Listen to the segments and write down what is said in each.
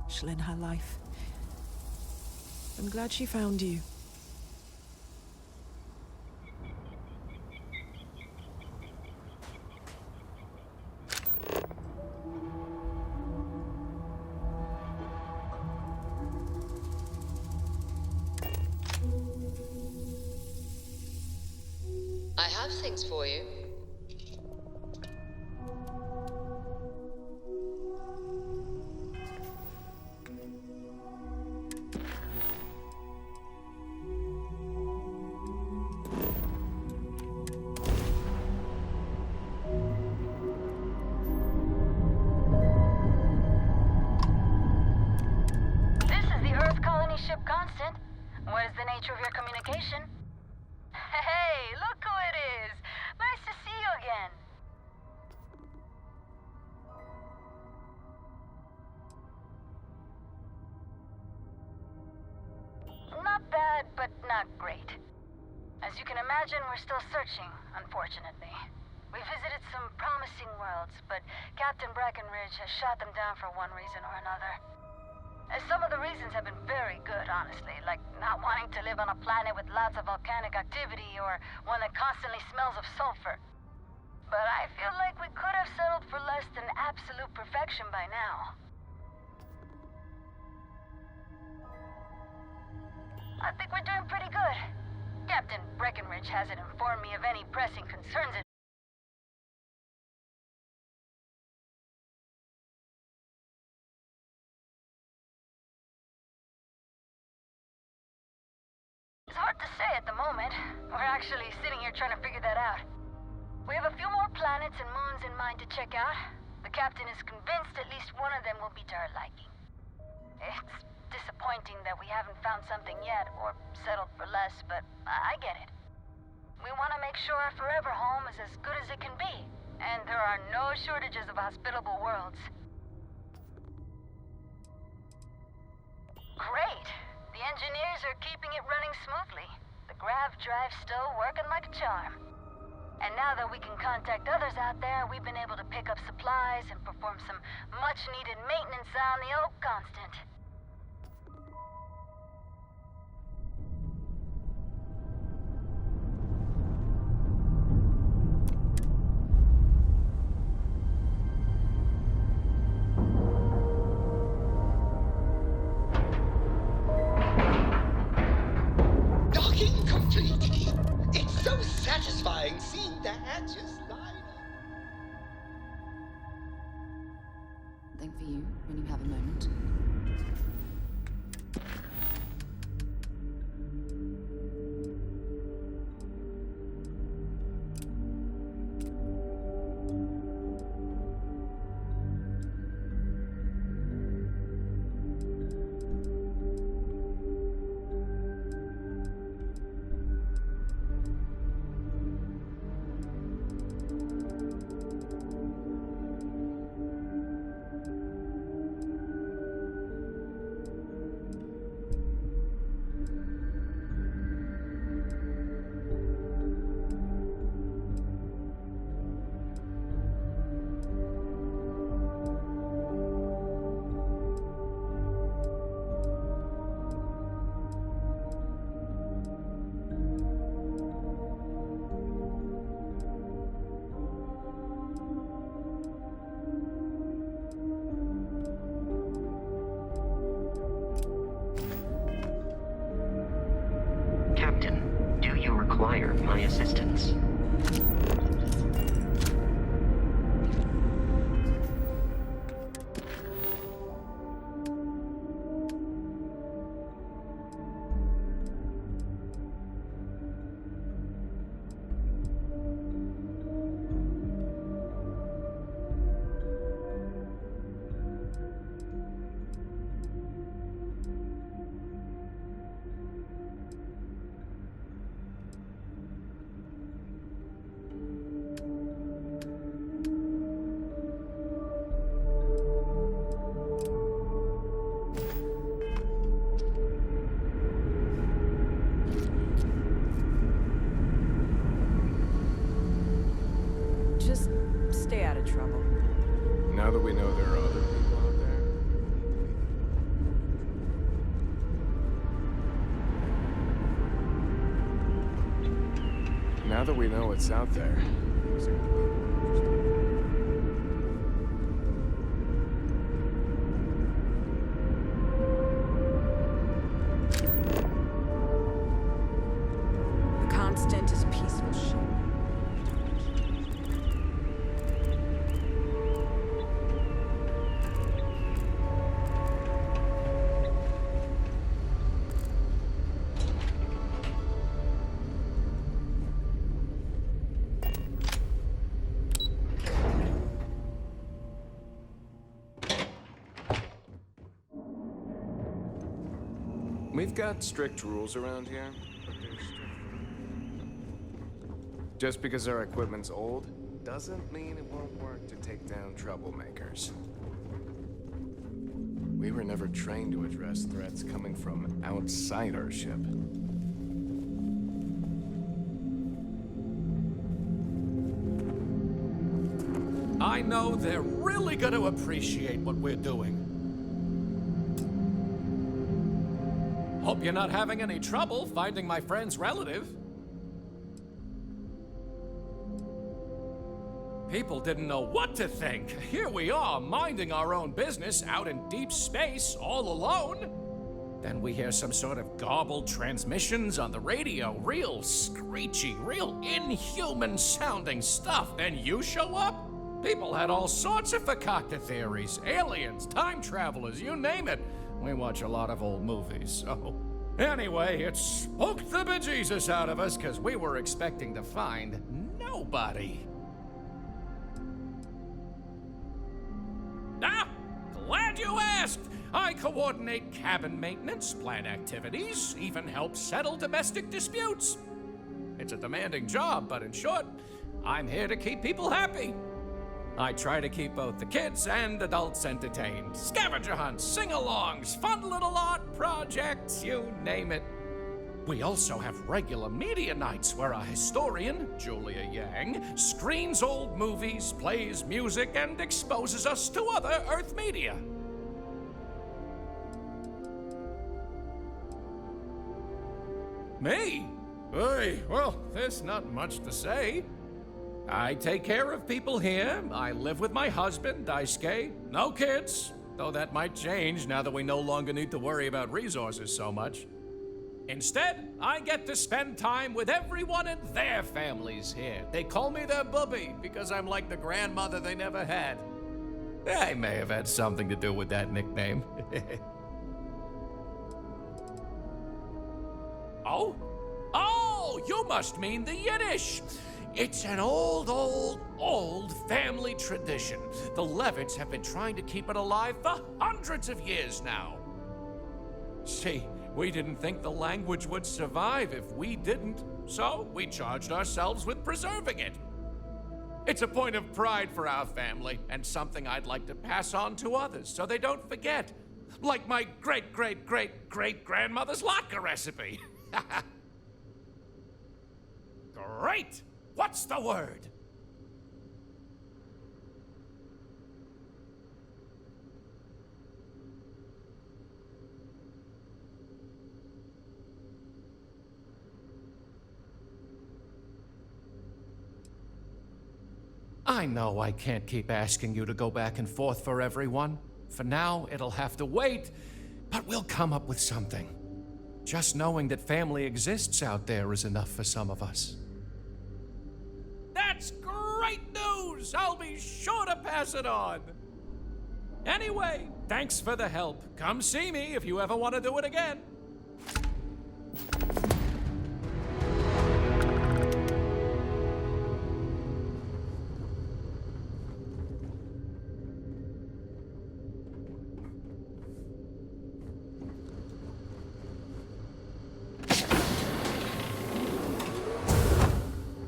She'll end her life. I'm glad she found you. I have things for you. This is the Earth colony ship Constant. What is the nature of your communication? Hey, look who it is! Nice to see you again. Not bad, but not great. As you can imagine, we're still searching, unfortunately. We visited some promising worlds, but Captain Breckenridge has shot them down for one reason or another. Some of the reasons have been very good, honestly, like not wanting to live on a planet with lots of volcanic activity or one that constantly smells of sulfur. But I feel like we could have settled for less than absolute perfection by now. I think we're doing pretty good. Captain Breckenridge hasn't informed me of any pressing concerns. It's hard to say at the moment. We're actually sitting here trying to figure that out. We have a few more planets and moons in mind to check out. The captain is convinced at least one of them will be to her liking. It's disappointing that we haven't found something yet, or settled for less, but I get it. We want to make sure our forever home is as good as it can be, and there are no shortages of hospitable worlds. Great! The engineers are keeping it running smoothly. The grav drive's still working like a charm. And now that we can contact others out there, we've been able to pick up supplies and perform some much-needed maintenance on the old Constant. Docking complete. It's so satisfying seeing the hatches line up. Think for you when you have a moment. Captain, do you require my assistance? Just stay out of trouble. Now that we know there are other people out there. Now that we know what's out there. things are gonna be more interesting. The Constant is a peaceful ship. We've got strict rules around here, but they're strict. Just because our equipment's old, doesn't mean it won't work to take down troublemakers. We were never trained to address threats coming from outside our ship. I know they're really gonna appreciate what we're doing. Hope you're not having any trouble finding my friend's relative. People didn't know what to think. Here we are, minding our own business out in deep space, all alone. Then we hear some sort of garbled transmissions on the radio. Real screechy, real inhuman sounding stuff. Then you show up? People had all sorts of fakakta theories. Aliens, time travelers, you name it. We watch a lot of old movies, so... Anyway, it spooked the bejesus out of us, because we were expecting to find nobody. Ah, glad you asked! I coordinate cabin maintenance, plan activities, even help settle domestic disputes. It's a demanding job, but in short, I'm here to keep people happy. I try to keep both the kids and adults entertained. Scavenger hunts, sing-alongs, fun little art projects, you name it. We also have regular media nights where a historian, Julia Yang, screens old movies, plays music, and exposes us to other Earth media. Me? Hey, well, there's not much to say. I take care of people here. I live with my husband, Daisuke. No kids, though that might change now that we no longer need to worry about resources so much. Instead, I get to spend time with everyone and their families here. They call me their bubby because I'm like the grandmother they never had. I may have had something to do with that nickname. Oh? Oh, you must mean the Yiddish. It's an old family tradition. The Levitts have been trying to keep it alive for hundreds of years now. See, we didn't think the language would survive if we didn't, so we charged ourselves with preserving it. It's a point of pride for our family, and something I'd like to pass on to others so they don't forget. Like my great-great-great-great-grandmother's latke recipe. Great! What's the word? I know I can't keep asking you to go back and forth for everyone. For now, it'll have to wait, but we'll come up with something. Just knowing that family exists out there is enough for some of us. That's great news! I'll be sure to pass it on. Anyway, thanks for the help. Come see me if you ever want to do it again.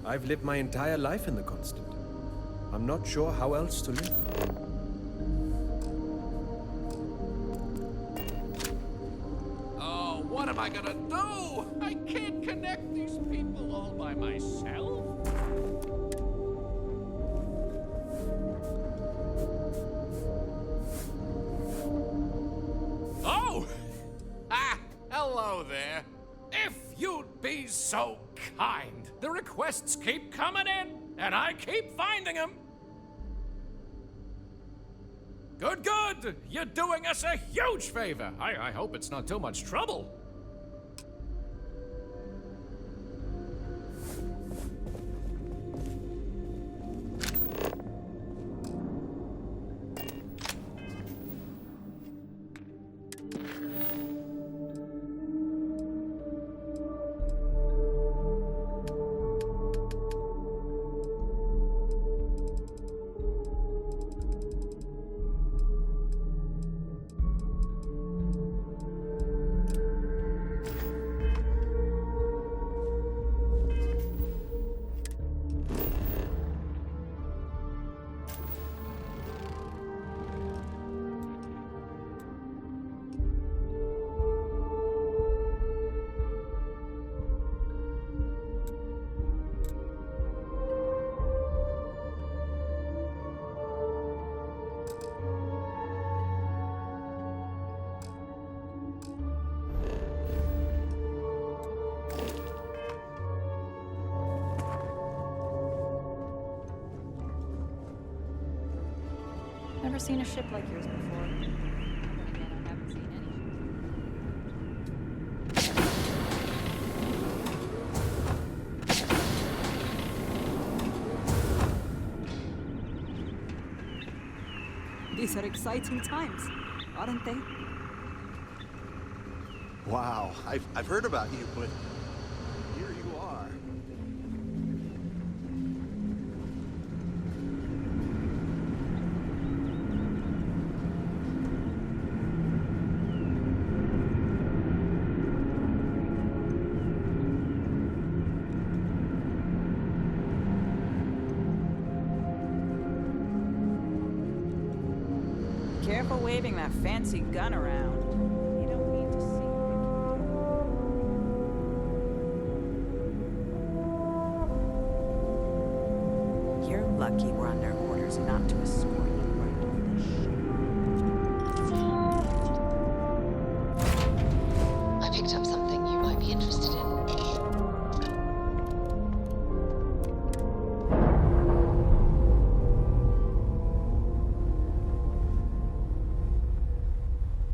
I've lived my entire life in the Constant. I'm not sure how else to live. Oh, what am I gonna do? I can't connect these people all by myself. so kind. The requests keep coming in, and I keep finding them. Good, good. You're doing us a huge favor. I hope it's not too much trouble. Never seen a ship like yours before. Then again, I haven't seen any. These are exciting times, aren't they? Wow, I've heard about you, but here you are. Careful waving that fancy gun around. You don't need to see. You're lucky we're under orders not to escort you right off the ship. I picked up something you might be interested in.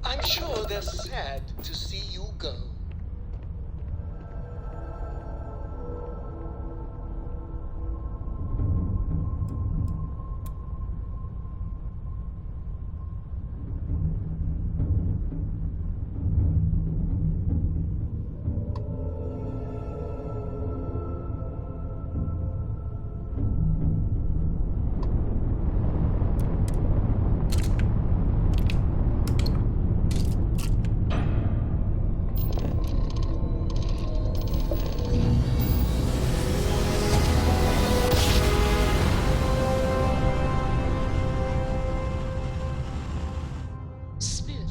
I'm sure they're sad to see you go.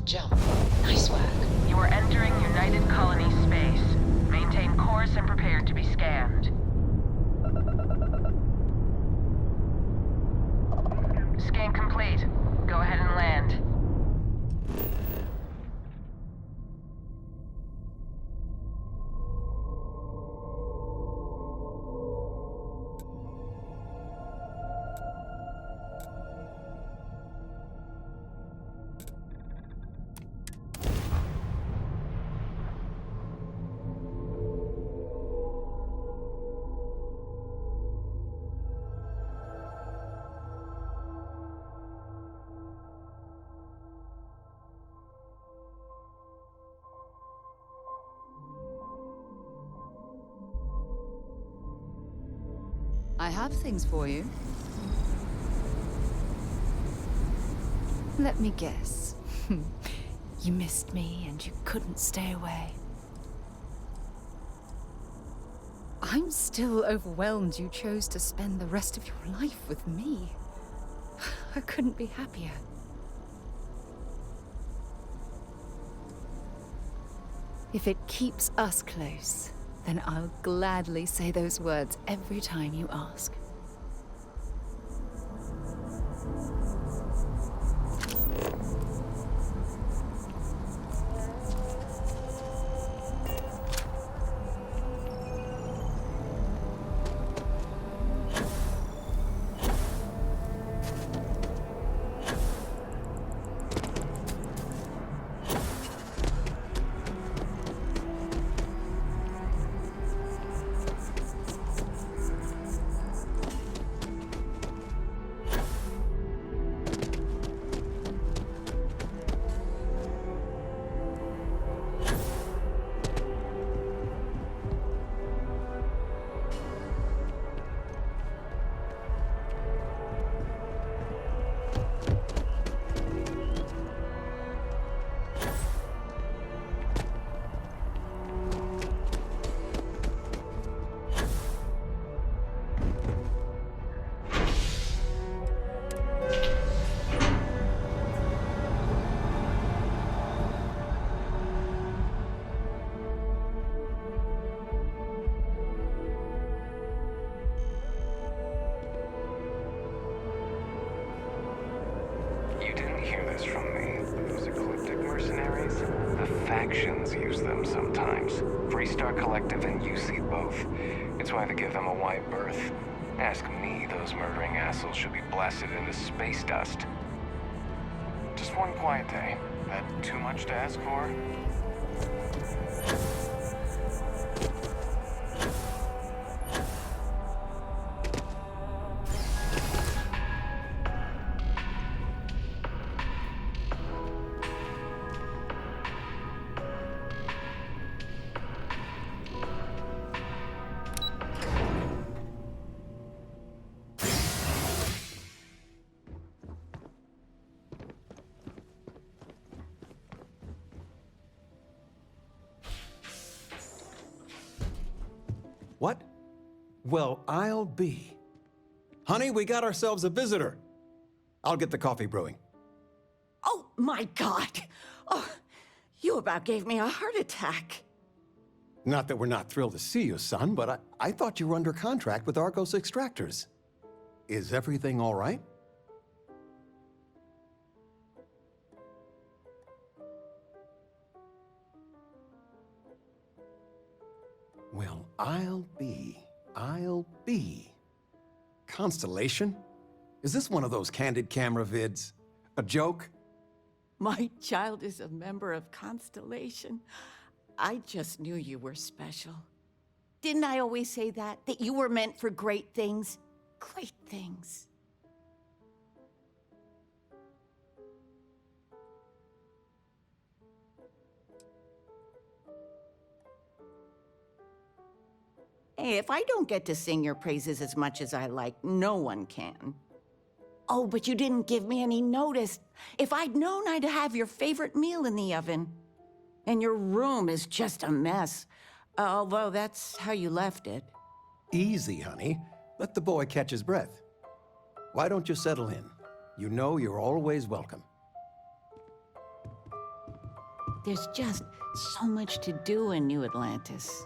Jump. Nice work. You are entering United Colony space. Maintain course and prepare to be scanned. Scan complete. Go ahead and land. I have things for you. Let me guess. You missed me and you couldn't stay away. I'm still overwhelmed you chose to spend the rest of your life with me. I couldn't be happier. If it keeps us close, then I'll gladly say those words every time you ask. hear this from me. Those ecliptic mercenaries? The factions use them sometimes. Freestar Collective and UC both. It's why they give them a wide berth. Ask me, those murdering assholes should be blasted into space dust. Just one quiet day. That too much to ask for? What? Well, I'll be. Honey, we got ourselves a visitor. I'll get the coffee brewing. Oh, my God. Oh, you about gave me a heart attack. Not that we're not thrilled to see you, son, but I thought you were under contract with Argos Extractors. Is everything all right? Well, I'll be. Constellation? Is this one of those candid camera vids? A joke? My child is a member of Constellation. I just knew you were special. Didn't I always say that? That you were meant for great things? Great things. Hey, if I don't get to sing your praises as much as I like, no one can. Oh, but you didn't give me any notice. If I'd known, I'd have your favorite meal in the oven. And your room is just a mess. Although that's how you left it. Easy, honey. Let the boy catch his breath. Why don't you settle in? You know you're always welcome. There's just so much to do in New Atlantis.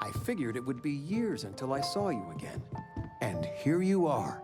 I figured it would be years until I saw you again. And here you are.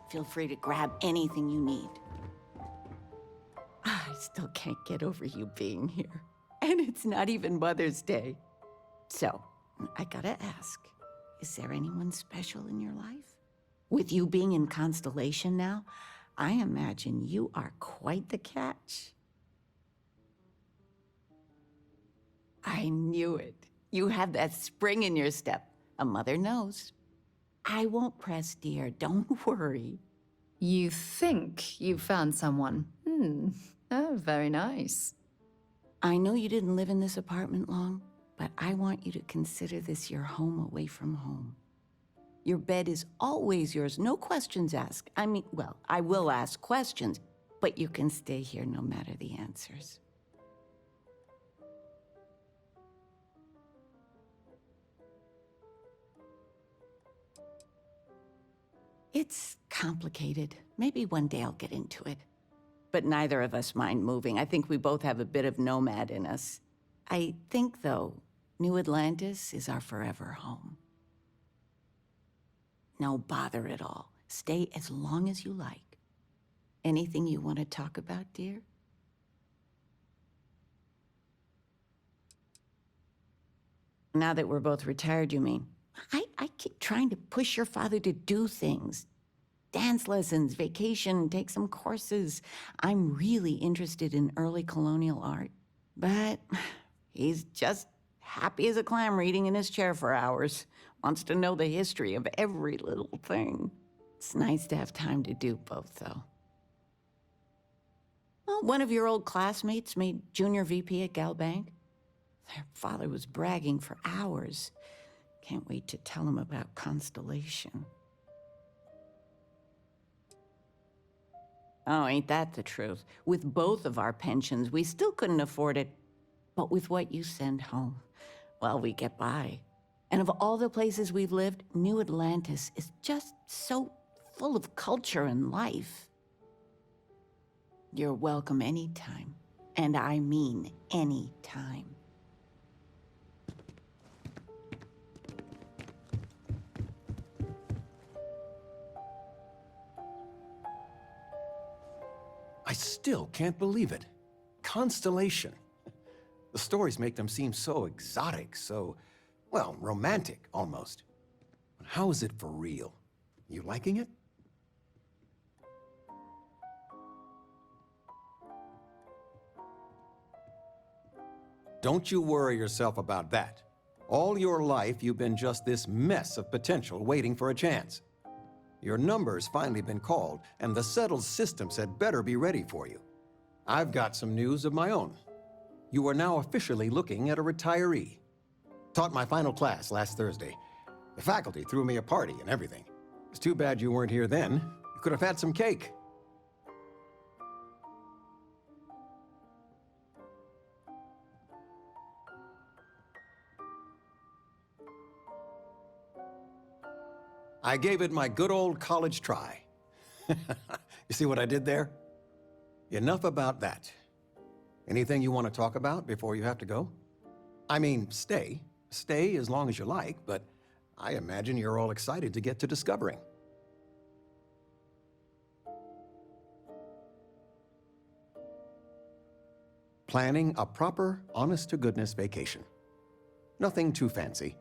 Feel free to grab anything you need. I still can't get over you being here. And it's not even Mother's Day. So, I gotta ask, is there anyone special in your life? With you being in Constellation now, I imagine you are quite the catch. I knew it. You have that spring in your step. A mother knows. I won't press, dear. Don't worry. You think you found someone? Oh, very nice. I know you didn't live in this apartment long, but I want you to consider this your home away from home. Your bed is always yours, no questions asked. I mean, well, I will ask questions, but you can stay here no matter the answers. It's complicated. Maybe one day I'll get into it. But neither of us mind moving. I think we both have a bit of nomad in us. I think, though, New Atlantis is our forever home. No bother at all. Stay as long as you like. Anything you want to talk about, dear? Now that we're both retired, you mean? I keep trying to push your father to do things. Dance lessons, vacation, take some courses. I'm really interested in early colonial art. But he's just happy as a clam reading in his chair for hours. Wants to know the history of every little thing. It's nice to have time to do both, though. Well, one of your old classmates made junior VP at Gal Bank. Their father was bragging for hours. Can't wait to tell him about Constellation. Oh, ain't that the truth? With both of our pensions, we still couldn't afford it. But with what you send home, well, we get by. And of all the places we've lived, New Atlantis is just so full of culture and life. You're welcome anytime. And I mean anytime. I still can't believe it. Constellation. The stories make them seem so exotic, so, well, romantic, almost. But how is it for real? You liking it? Don't you worry yourself about that. All your life, you've been just this mess of potential waiting for a chance. Your number's finally been called, and the settled systems had better be ready for you. I've got some news of my own. You are now officially looking at a retiree. Taught my final class last Thursday. The faculty threw me a party and everything. It's too bad you weren't here then. You could have had some cake. I gave it my good old college try. You see what I did there? Enough about that. Anything you want to talk about before you have to go? I mean, stay. Stay as long as you like, but I imagine you're all excited to get to discovering. Planning a proper, honest-to-goodness vacation. Nothing too fancy.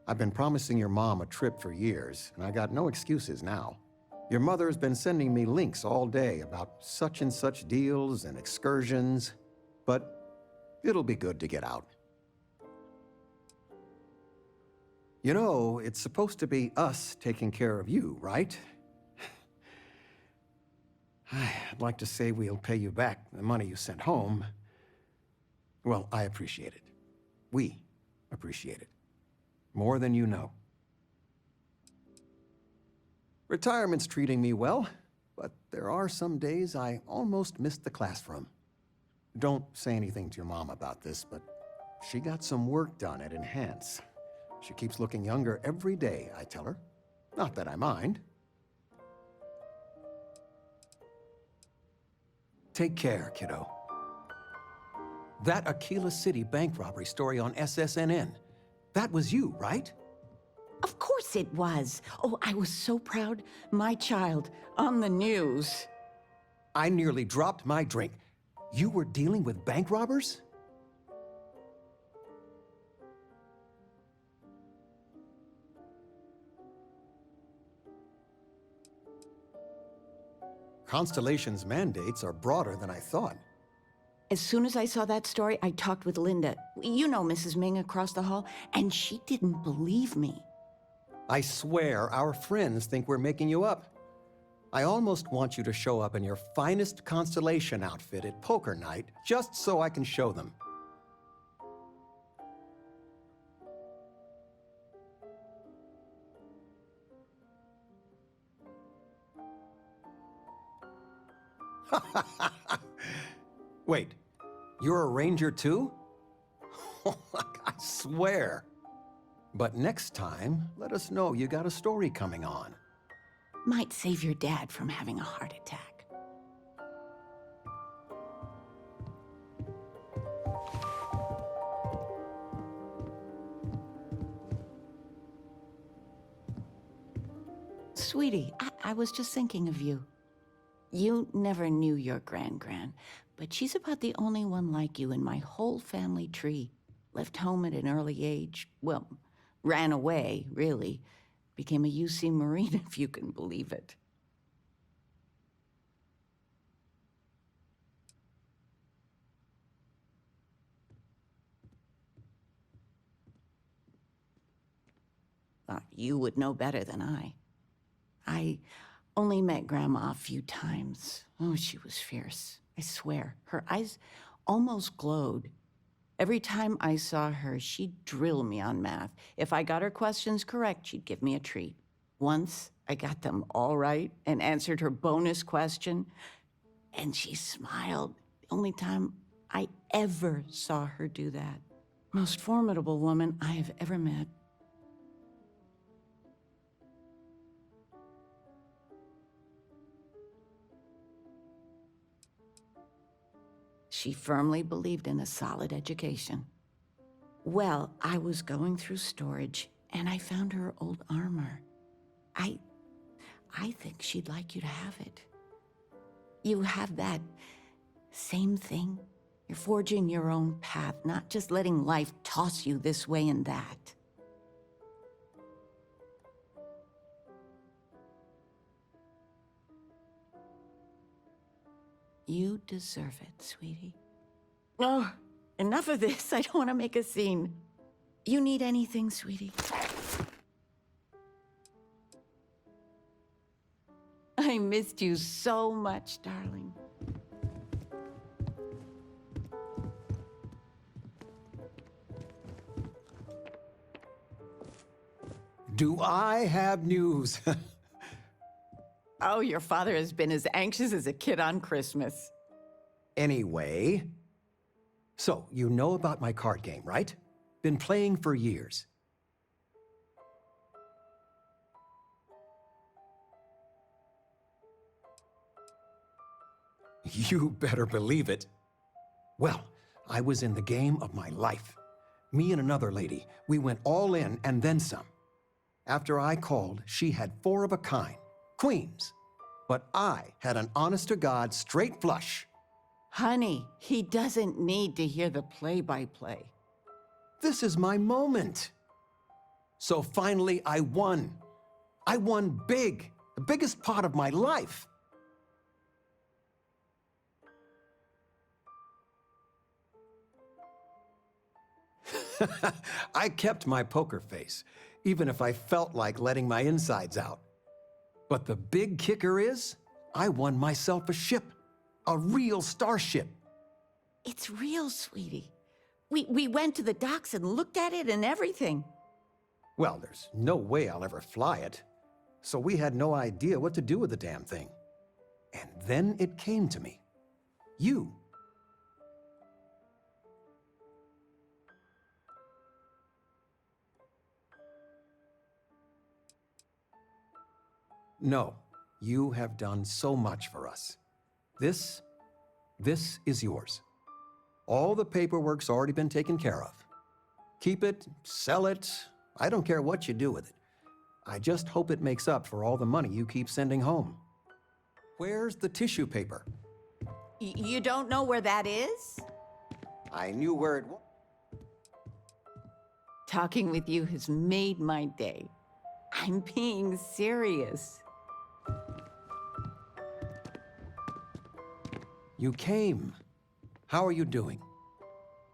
I've been promising your mom a trip for years, and I got no excuses now. Your mother's been sending me links all day about such and such deals and excursions, but it'll be good to get out. You know, it's supposed to be us taking care of you, right? I'd like to say we'll pay you back the money you sent home. Well, I appreciate it. We appreciate it. More than you know. Retirement's treating me well, but there are some days I almost missed the classroom. Don't say anything to your mom about this, but she got some work done at Enhance. She keeps looking younger every day, I tell her. Not that I mind. Take care, kiddo. That Aquila City bank robbery story on SSNN. That was you, right? Of course it was. Oh, I was so proud. My child on the news. I nearly dropped my drink. You were dealing with bank robbers? Constellation's mandates are broader than I thought. As soon as I saw that story, I talked with Linda. You know Mrs. Ming across the hall, and she didn't believe me. I swear our friends think we're making you up. I almost want you to show up in your finest Constellation outfit at poker night, just so I can show them. Wait, you're a ranger too? I swear. But next time, let us know you got a story coming on. Might save your dad from having a heart attack. Sweetie, I was just thinking of you. You never knew your gran-gran, but she's about the only one like you in my whole family tree. Left home at an early age. Well, ran away, really. Became a UC Marine, if you can believe it. You would know better than I. I only met Grandma a few times. Oh, she was fierce. I swear. Her eyes almost glowed. Every time I saw her, she'd drill me on math. If I got her questions correct, she'd give me a treat. Once, I got them all right and answered her bonus question, and she smiled. The only time I ever saw her do that. Most formidable woman I have ever met. She firmly believed in a solid education. Well, I was going through storage, and I found her old armor. I think she'd like you to have it. You have that same thing. You're forging your own path, not just letting life toss you this way and that. You deserve it, sweetie. Oh, enough of this. I don't want to make a scene. You need anything, sweetie? I missed you so much, darling. Do I have news? Oh, your father has been as anxious as a kid on Christmas. Anyway, so you know about my card game, right? Been playing for years. You better believe it. Well, I was in the game of my life. Me and another lady, we went all in and then some. After I called, she had 4 of a kind. Queens. But I had an honest-to-God straight flush. Honey, he doesn't need to hear the play-by-play. This is my moment. So finally, I won. I won big. The biggest pot of my life. I kept my poker face, even if I felt like letting my insides out. But the big kicker is, I won myself a ship. A real starship. It's real, sweetie. We went to the docks and looked at it and everything. Well, there's no way I'll ever fly it. So we had no idea what to do with the damn thing. And then it came to me. You. No, you have done so much for us. This is yours. All the paperwork's already been taken care of. Keep it, sell it, I don't care what you do with it. I just hope it makes up for all the money you keep sending home. Where's the tissue paper? You don't know where that is? I knew where it was. Talking with you has made my day. I'm being serious. You came. How are you doing?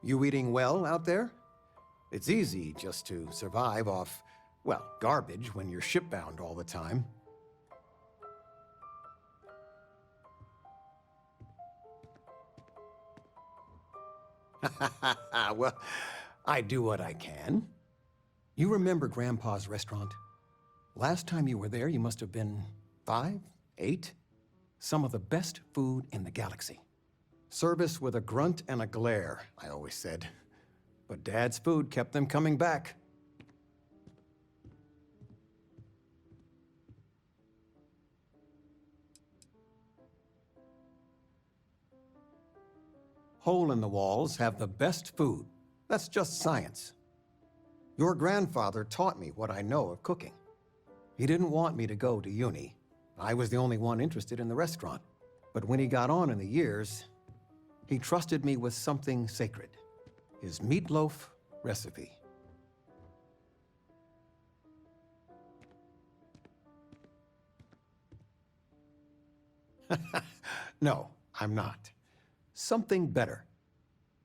You eating well out there? It's easy just to survive off, well, garbage when you're shipbound all the time. Well, I do what I can. You remember Grandpa's restaurant? Last time you were there, you must have been 5, 8. Some of the best food in the galaxy. Service with a grunt and a glare, I always said. But Dad's food kept them coming back. hole-in-the-walls have the best food. That's just science. Your grandfather taught me what I know of cooking. He didn't want me to go to uni. I was the only one interested in the restaurant. But when he got on in the years, he trusted me with something sacred. His meatloaf recipe. No, I'm not. Something better.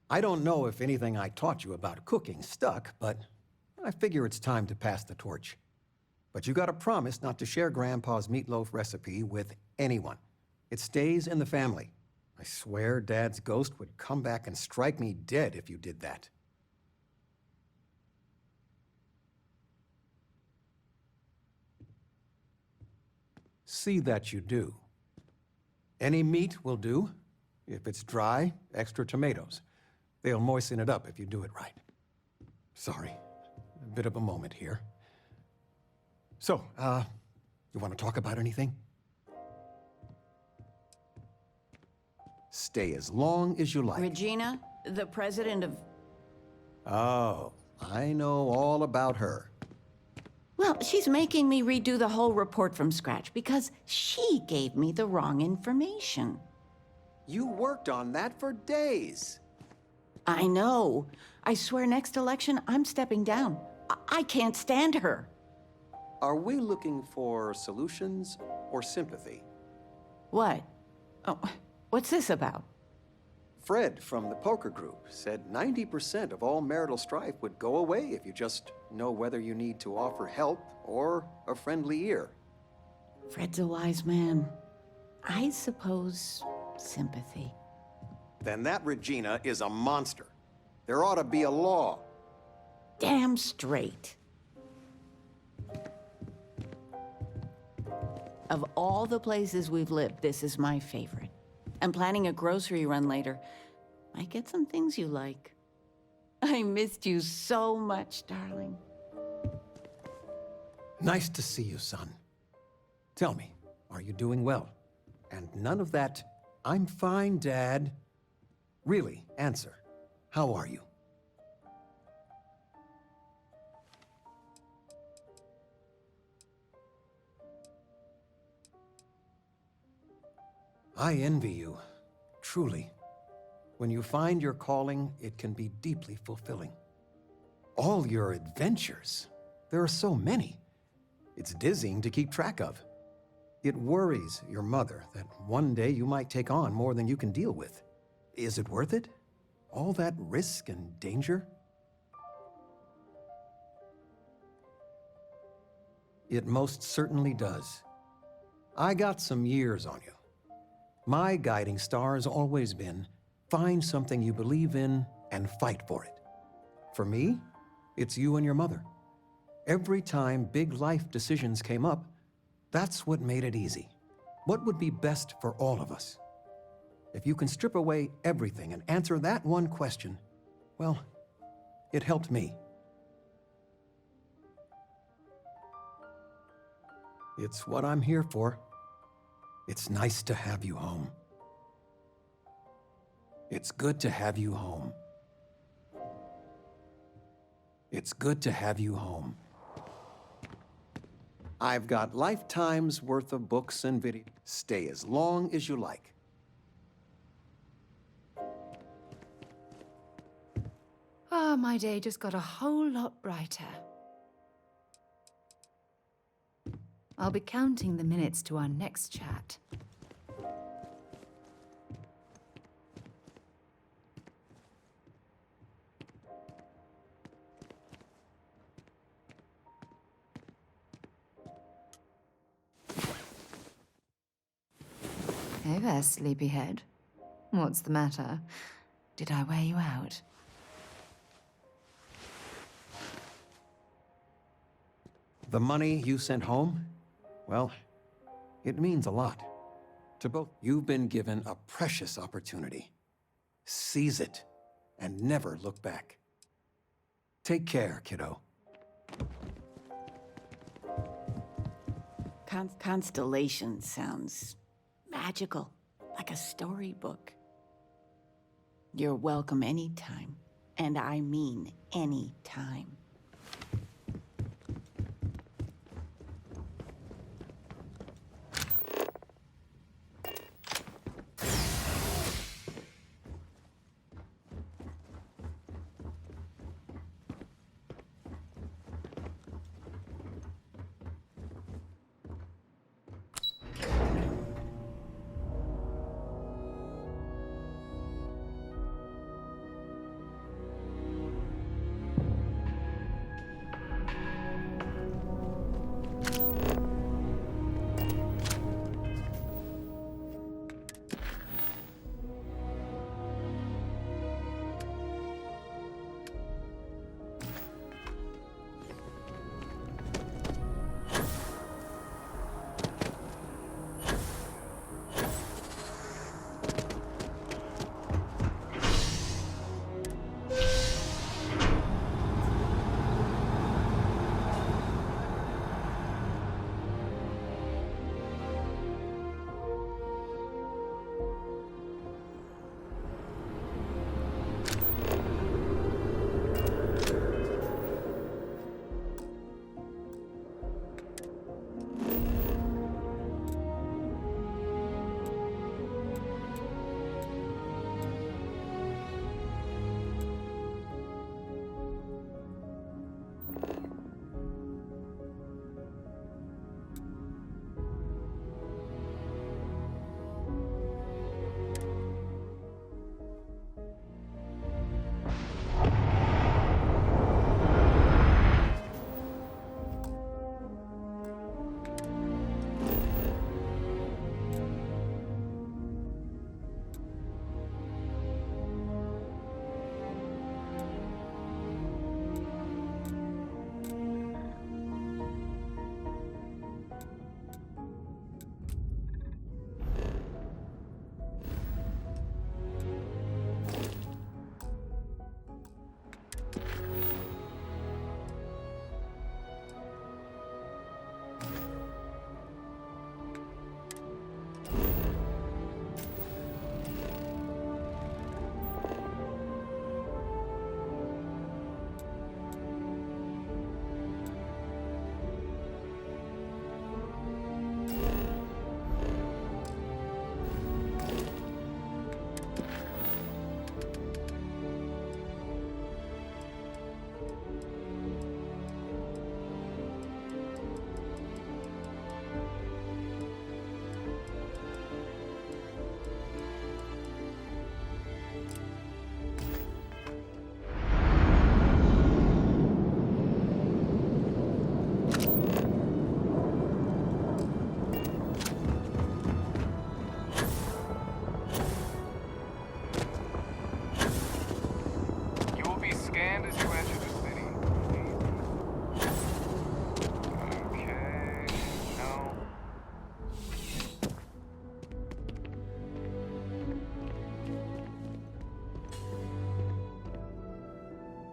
I don't know if anything I taught you about cooking stuck, but I figure it's time to pass the torch. But you gotta promise not to share Grandpa's meatloaf recipe with anyone. It stays in the family. I swear Dad's ghost would come back and strike me dead if you did that. See that you do. Any meat will do. If it's dry, extra tomatoes. They'll moisten it up if you do it right. Sorry, a bit of a moment here. So, you want to talk about anything? Stay as long as you like. Regina, the president of... Oh, I know all about her. Well, she's making me redo the whole report from scratch because she gave me the wrong information. You worked on that for days. I know. I swear next election, I'm stepping down. I can't stand her. Are we looking for solutions or sympathy? What? Oh, what's this about? Fred from the poker group said 90% of all marital strife would go away if you just know whether you need to offer help or a friendly ear. Fred's a wise man. I suppose sympathy. Then that Regina is a monster. There ought to be a law. Damn straight. Of all the places we've lived, this is my favorite. I'm planning a grocery run later. Might get some things you like. I missed you so much, darling. Nice to see you, son. Tell me, are you doing well? And none of that, I'm fine, Dad. Really, answer. How are you? I envy you, truly. When you find your calling, it can be deeply fulfilling. All your adventures, there are so many. It's dizzying to keep track of. It worries your mother that one day you might take on more than you can deal with. Is it worth it? All that risk and danger? It most certainly does. I got some years on you. My guiding star has always been, find something you believe in and fight for it. For me, it's you and your mother. Every time big life decisions came up, that's what made it easy. What would be best for all of us? If you can strip away everything and answer that one question, well, it helped me. It's what I'm here for. It's nice to have you home. It's good to have you home. It's good to have you home. I've got lifetimes worth of books and videos. Stay as long as you like. Ah, my day just got a whole lot brighter. I'll be counting the minutes to our next chat. Hey there, sleepyhead. What's the matter? Did I wear you out? The money you sent home? Well, it means a lot. To both, you've been given a precious opportunity. Seize it and never look back. Take care, kiddo. Constellation sounds magical, like a storybook. You're welcome anytime. And I mean any time.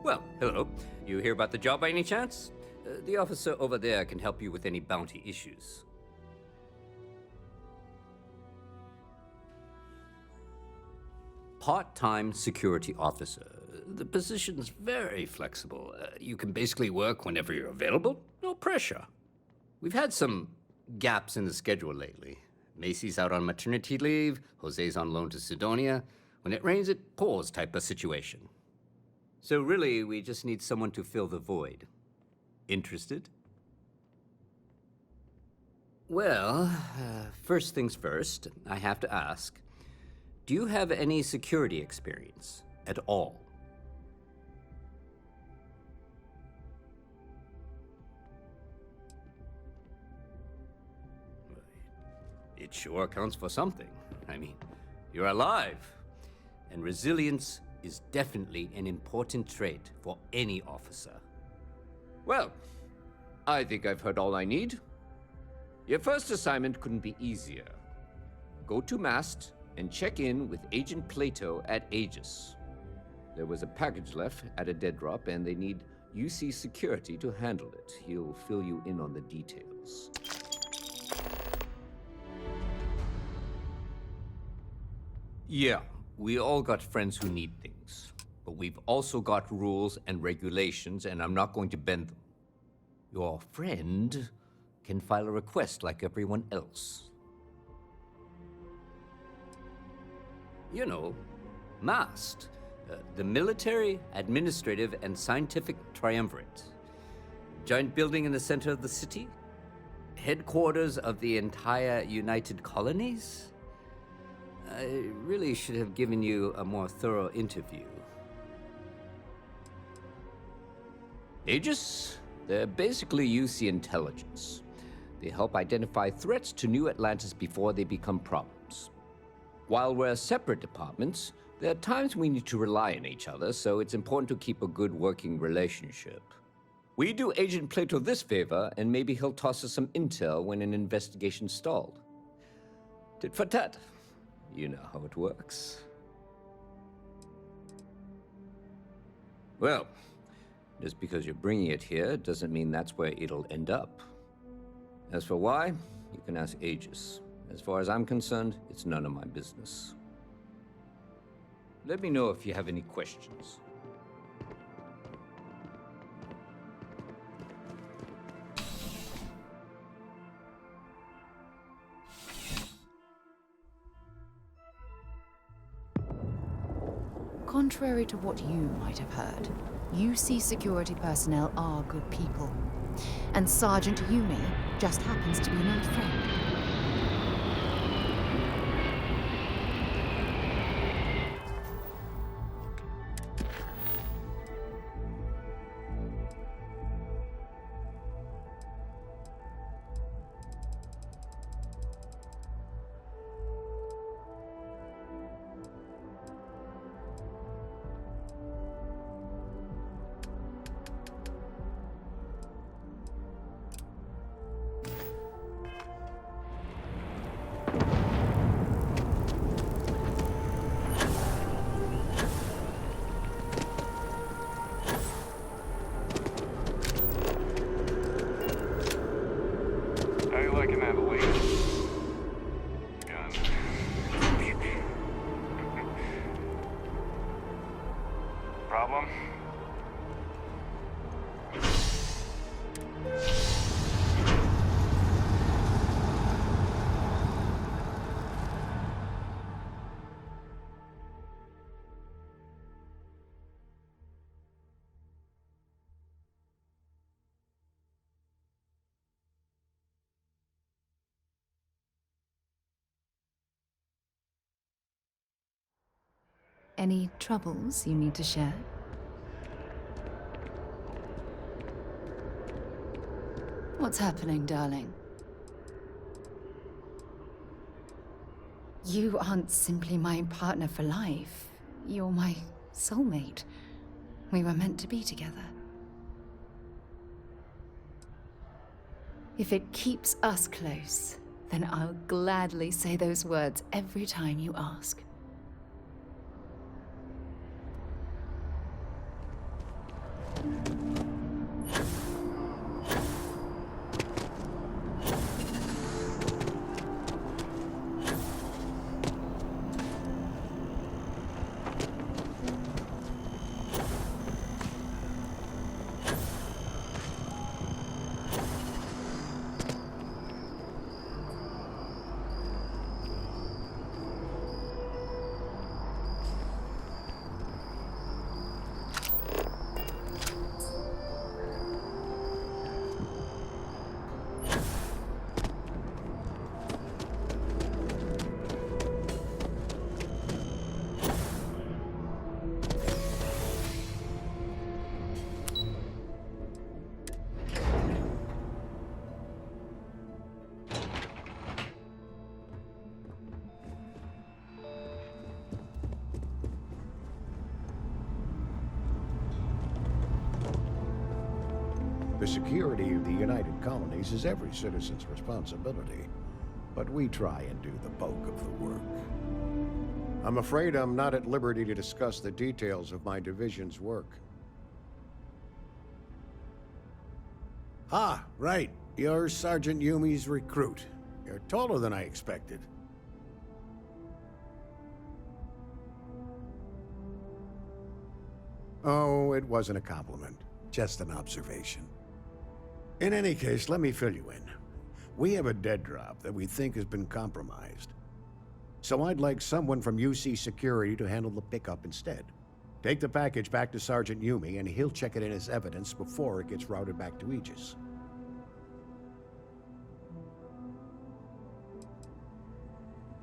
Well, hello. You hear about the job by any chance? The officer over there can help you with any bounty issues. Part-time security officer. The position's very flexible. You can basically work whenever you're available. No pressure. We've had some gaps in the schedule lately. Macy's out on maternity leave, Jose's on loan to Sidonia. When it rains, it pours type of situation. So really, we just need someone to fill the void. Interested? Well, first things first, I have to ask, do you have any security experience at all? It sure counts for something. I mean, you're alive. And resilience is definitely an important trait for any officer. Well, I think I've heard all I need. Your first assignment couldn't be easier. Go to Mast and check in with Agent Plato at Aegis. There was a package left at a dead drop, and they need UC security to handle it. He'll fill you in on the details. Yeah, we all got friends who need things. But we've also got rules and regulations, and I'm not going to bend them. Your friend can file a request like everyone else. You know, MAST, the Military, Administrative, and Scientific Triumvirate. Giant building in the center of the city? Headquarters of the entire United Colonies? I really should have given you a more thorough interview. Aegis? They're basically UC intelligence. They help identify threats to New Atlantis before they become problems. While we're separate departments, there are times we need to rely on each other, so it's important to keep a good working relationship. We do Agent Plato this favor, and maybe he'll toss us some intel when an investigation stalled. Tit for tat. You know how it works. Well, just because you're bringing it here doesn't mean that's where it'll end up. As for why, you can ask Aegis. As far as I'm concerned, it's none of my business. Let me know if you have any questions. Contrary to what you might have heard, UC security personnel are good people. And Sergeant Yumi just happens to be an old friend. Problem? Any troubles you need to share? What's happening, darling? You aren't simply my partner for life. You're my soulmate. We were meant to be together. If it keeps us close, then I'll gladly say those words every time you ask. The security of the United Colonies is every citizen's responsibility, but we try and do the bulk of the work. I'm afraid I'm not at liberty to discuss the details of my division's work. Ah, right. You're Sergeant Yumi's recruit. You're taller than I expected. Oh, it wasn't a compliment. Just an observation. In any case, let me fill you in. We have a dead drop that we think has been compromised. So I'd like someone from UC Security to handle the pickup instead. Take the package back to Sergeant Yumi, and he'll check it in as evidence before it gets routed back to Aegis.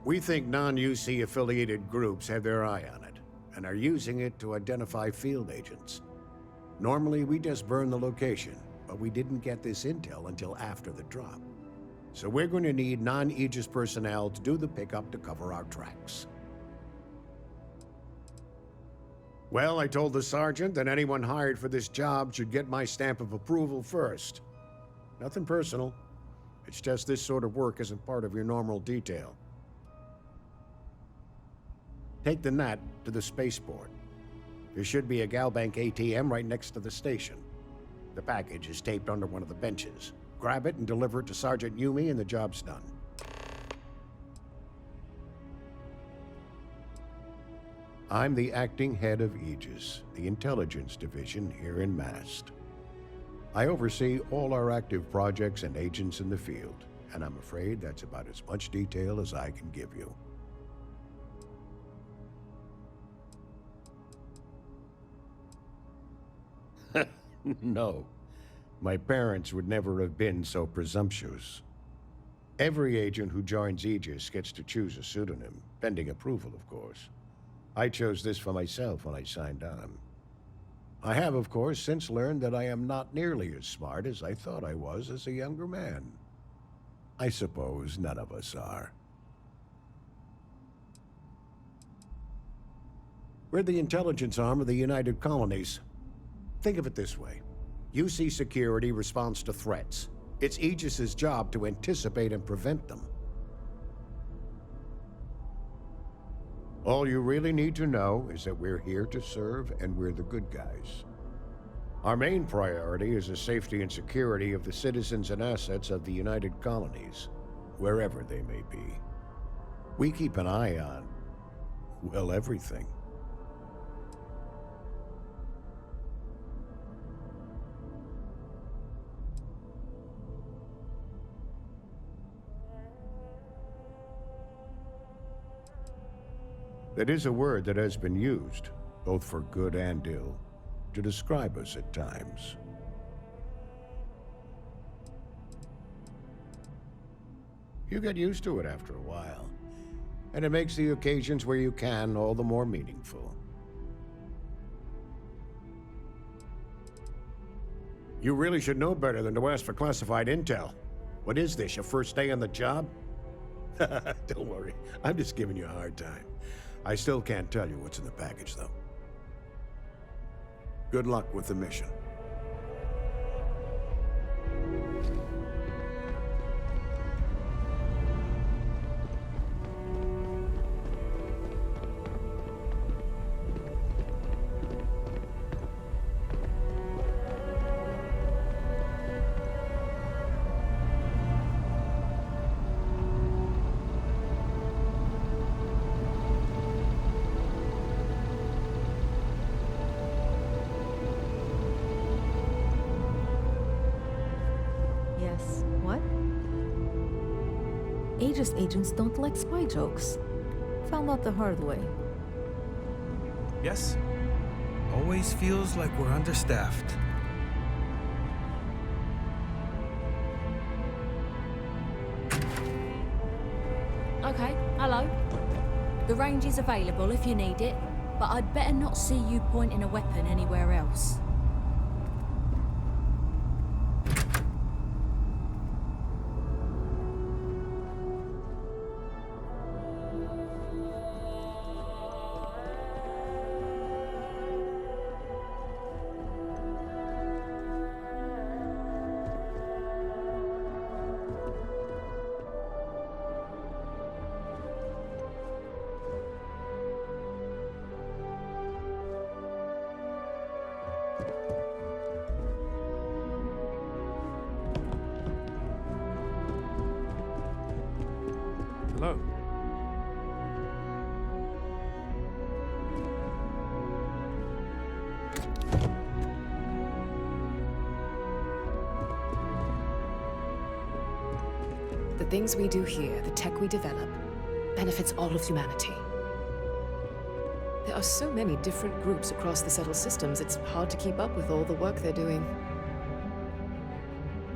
We think non-UC affiliated groups have their eye on it, and are using it to identify field agents. Normally, we just burn the location, but we didn't get this intel until after the drop. So we're going to need non-Aegis personnel to do the pickup to cover our tracks. Well, I told the sergeant that anyone hired for this job should get my stamp of approval first. Nothing personal. It's just this sort of work isn't part of your normal detail. Take the Nat to the spaceport. There should be a Galbank ATM right next to the station. The package is taped under one of the benches. Grab it and deliver it to Sergeant Yumi and the job's done. I'm the acting head of Aegis, the intelligence division here in Mast. I oversee all our active projects and agents in the field, and I'm afraid that's about as much detail as I can give you. No. My parents would never have been so presumptuous. Every agent who joins Aegis gets to choose a pseudonym, pending approval, of course. I chose this for myself when I signed on. I have, of course, since learned that I am not nearly as smart as I thought I was as a younger man. I suppose none of us are. We're the intelligence arm of the United Colonies. Think of it this way. UC Security responds to threats. It's Aegis's job to anticipate and prevent them. All you really need to know is that we're here to serve and we're the good guys. Our main priority is the safety and security of the citizens and assets of the United Colonies, wherever they may be. We keep an eye on, well, everything. That is a word that has been used, both for good and ill, to describe us at times. You get used to it after a while, and it makes the occasions where you can all the more meaningful. You really should know better than to ask for classified intel. What is this, your first day on the job? Don't worry, I'm just giving you a hard time. I still can't tell you what's in the package, though. Good luck with the mission. Yes. What? Aegis agents don't like spy jokes. Found out the hard way. Yes. Always feels like we're understaffed. Okay, hello. The range is available if you need it, but I'd better not see you pointing a weapon anywhere else. Hello. things we do here, the tech we develop, benefits all of humanity. There are so many different groups across the settled systems, it's hard to keep up with all the work they're doing.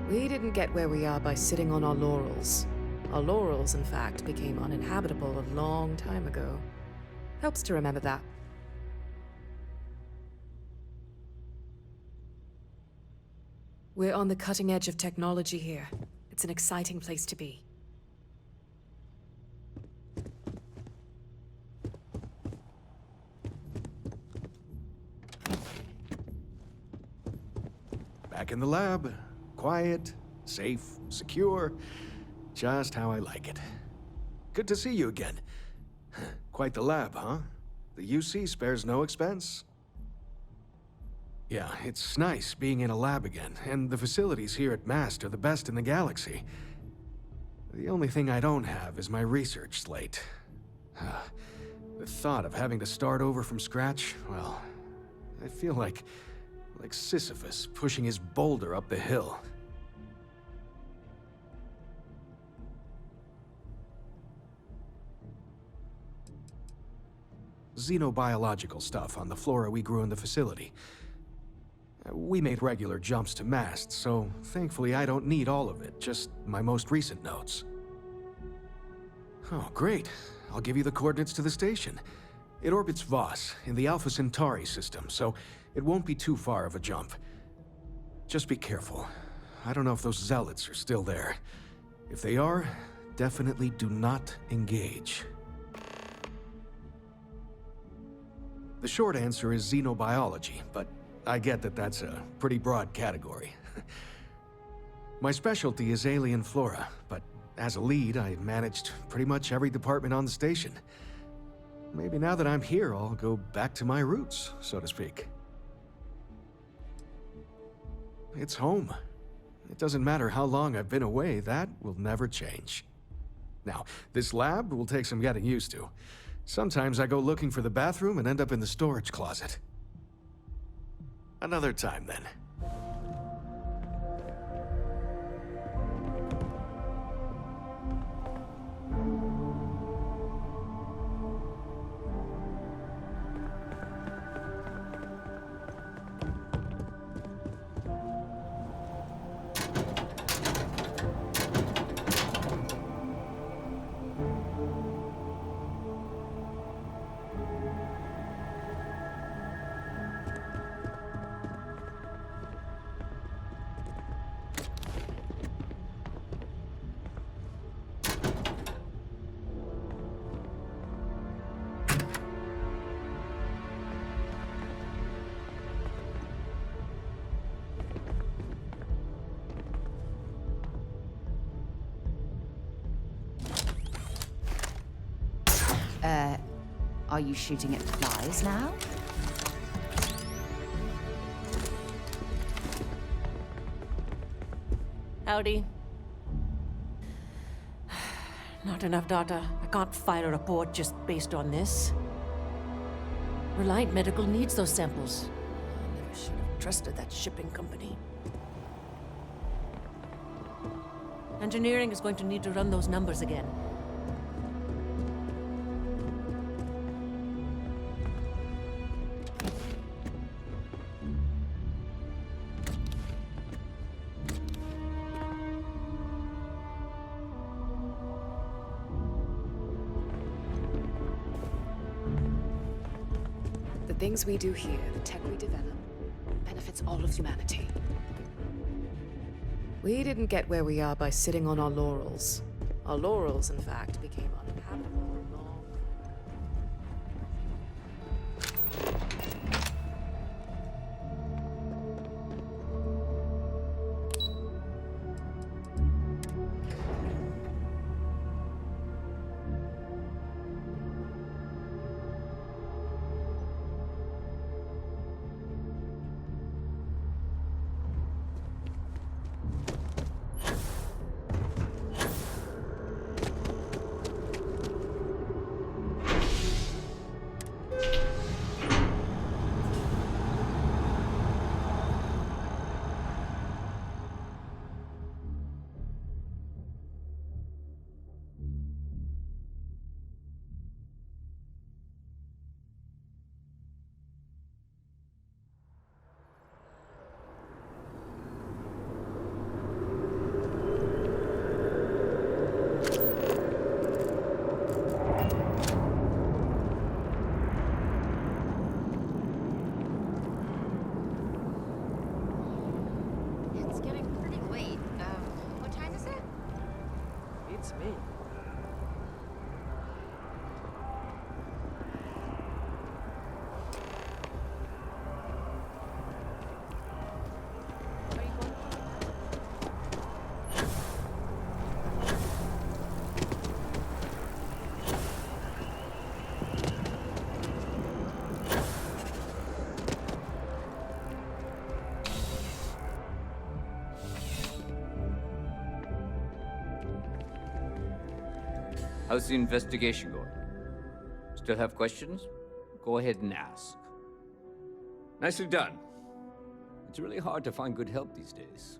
We didn't get where we are by sitting on our laurels. Our laurels, in fact, became uninhabitable a long time ago. Helps to remember that. We're on the cutting edge of technology here. It's an exciting place to be. Back in the lab. Quiet, safe, secure. Just how I like it. Good to see you again. Quite the lab, huh? The UC spares no expense. Yeah, it's nice being in a lab again, and the facilities here at MAST are the best in the galaxy. The only thing I don't have is my research slate. The thought of having to start over from scratch, well, I feel like Sisyphus pushing his boulder up the hill. Xenobiological stuff on the flora we grew in the facility. We made regular jumps to MAST, so thankfully I don't need all of it, just my most recent notes. Oh, great. I'll give you the coordinates to the station. It orbits Voss, in the Alpha Centauri system, so it won't be too far of a jump. Just be careful. I don't know if those zealots are still there. If they are, definitely do not engage. The short answer is xenobiology, but I get that that's a pretty broad category. My specialty is alien flora, but as a lead, I managed pretty much every department on the station. Maybe now that I'm here, I'll go back to my roots, so to speak. It's home. It doesn't matter how long I've been away, that will never change. Now, this lab will take some getting used to. Sometimes I go looking for the bathroom and end up in the storage closet. Another time, then. Are you shooting at flies now? Howdy. Not enough data. I can't file a report just based on this. Reliant Medical needs those samples. I never should have trusted that shipping company. Engineering is going to need to run those numbers again. The things we do here, the tech we develop, benefits all of humanity. We didn't get where we are by sitting on our laurels. Our laurels, in fact, became uninhabitable a long How's the investigation going? Still have questions? Go ahead and ask. Nicely done. It's really hard to find good help these days.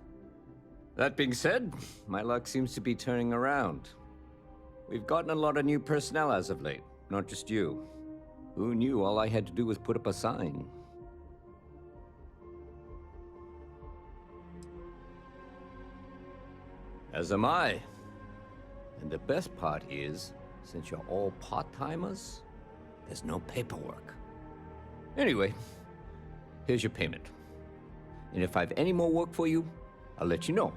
That being said, my luck seems to be turning around. We've gotten a lot of new personnel as of late, not just you. Who knew all I had to do was put up a sign? As am I. And the best part is, since you're all part-timers, there's no paperwork. Anyway, here's your payment. And if I have any more work for you, I'll let you know.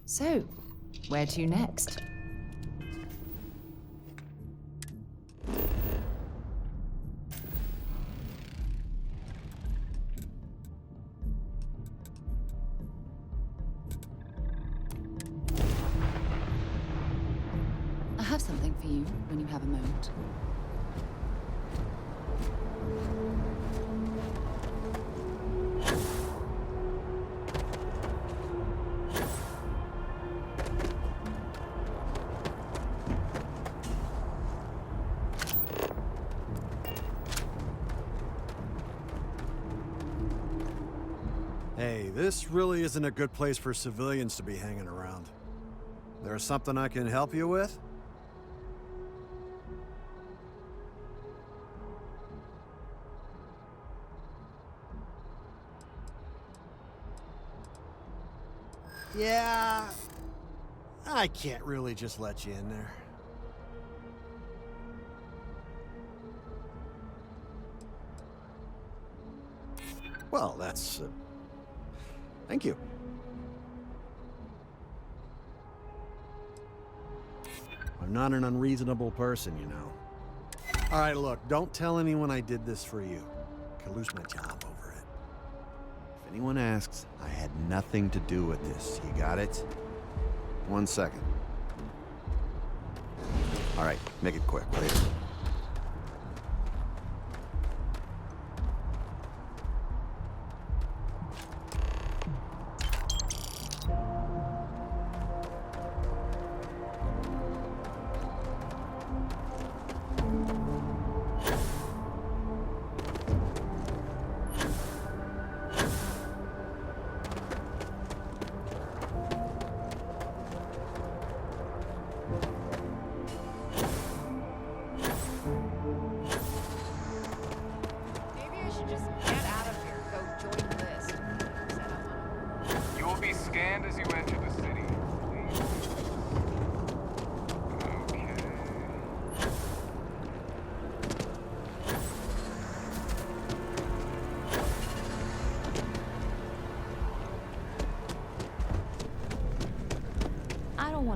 So, where to next? I have something for you when you have a moment. Hey, this really isn't a good place for civilians to be hanging around. There's something I can help you with? Yeah, I can't really just let you in there. Well, that's... thank you. I'm not an unreasonable person, you know. All right, look, don't tell anyone I did this for you. I could lose my job over it. If anyone asks, I had nothing to do with this. You got it? 1 second. All right, make it quick, please.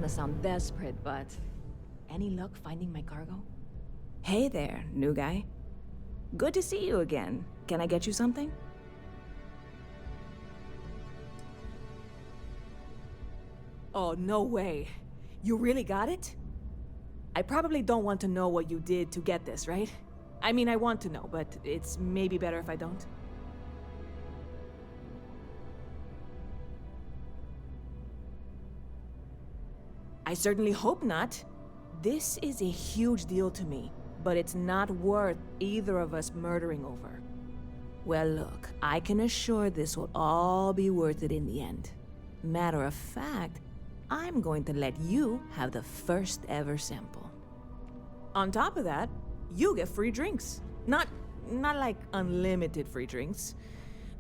want to sound desperate, but any luck finding my cargo? Hey there, new guy. Good to see you again. Can I get you something? Oh, no way. You really got it? I probably don't want to know what you did to get this, right? I mean, I want to know, but it's maybe better if I don't. I certainly hope not. This is a huge deal to me, but it's not worth either of us murdering over. Well, look, I can assure this will all be worth it in the end. Matter of fact, I'm going to let you have the first ever sample. On top of that, you get free drinks. Not like unlimited free drinks,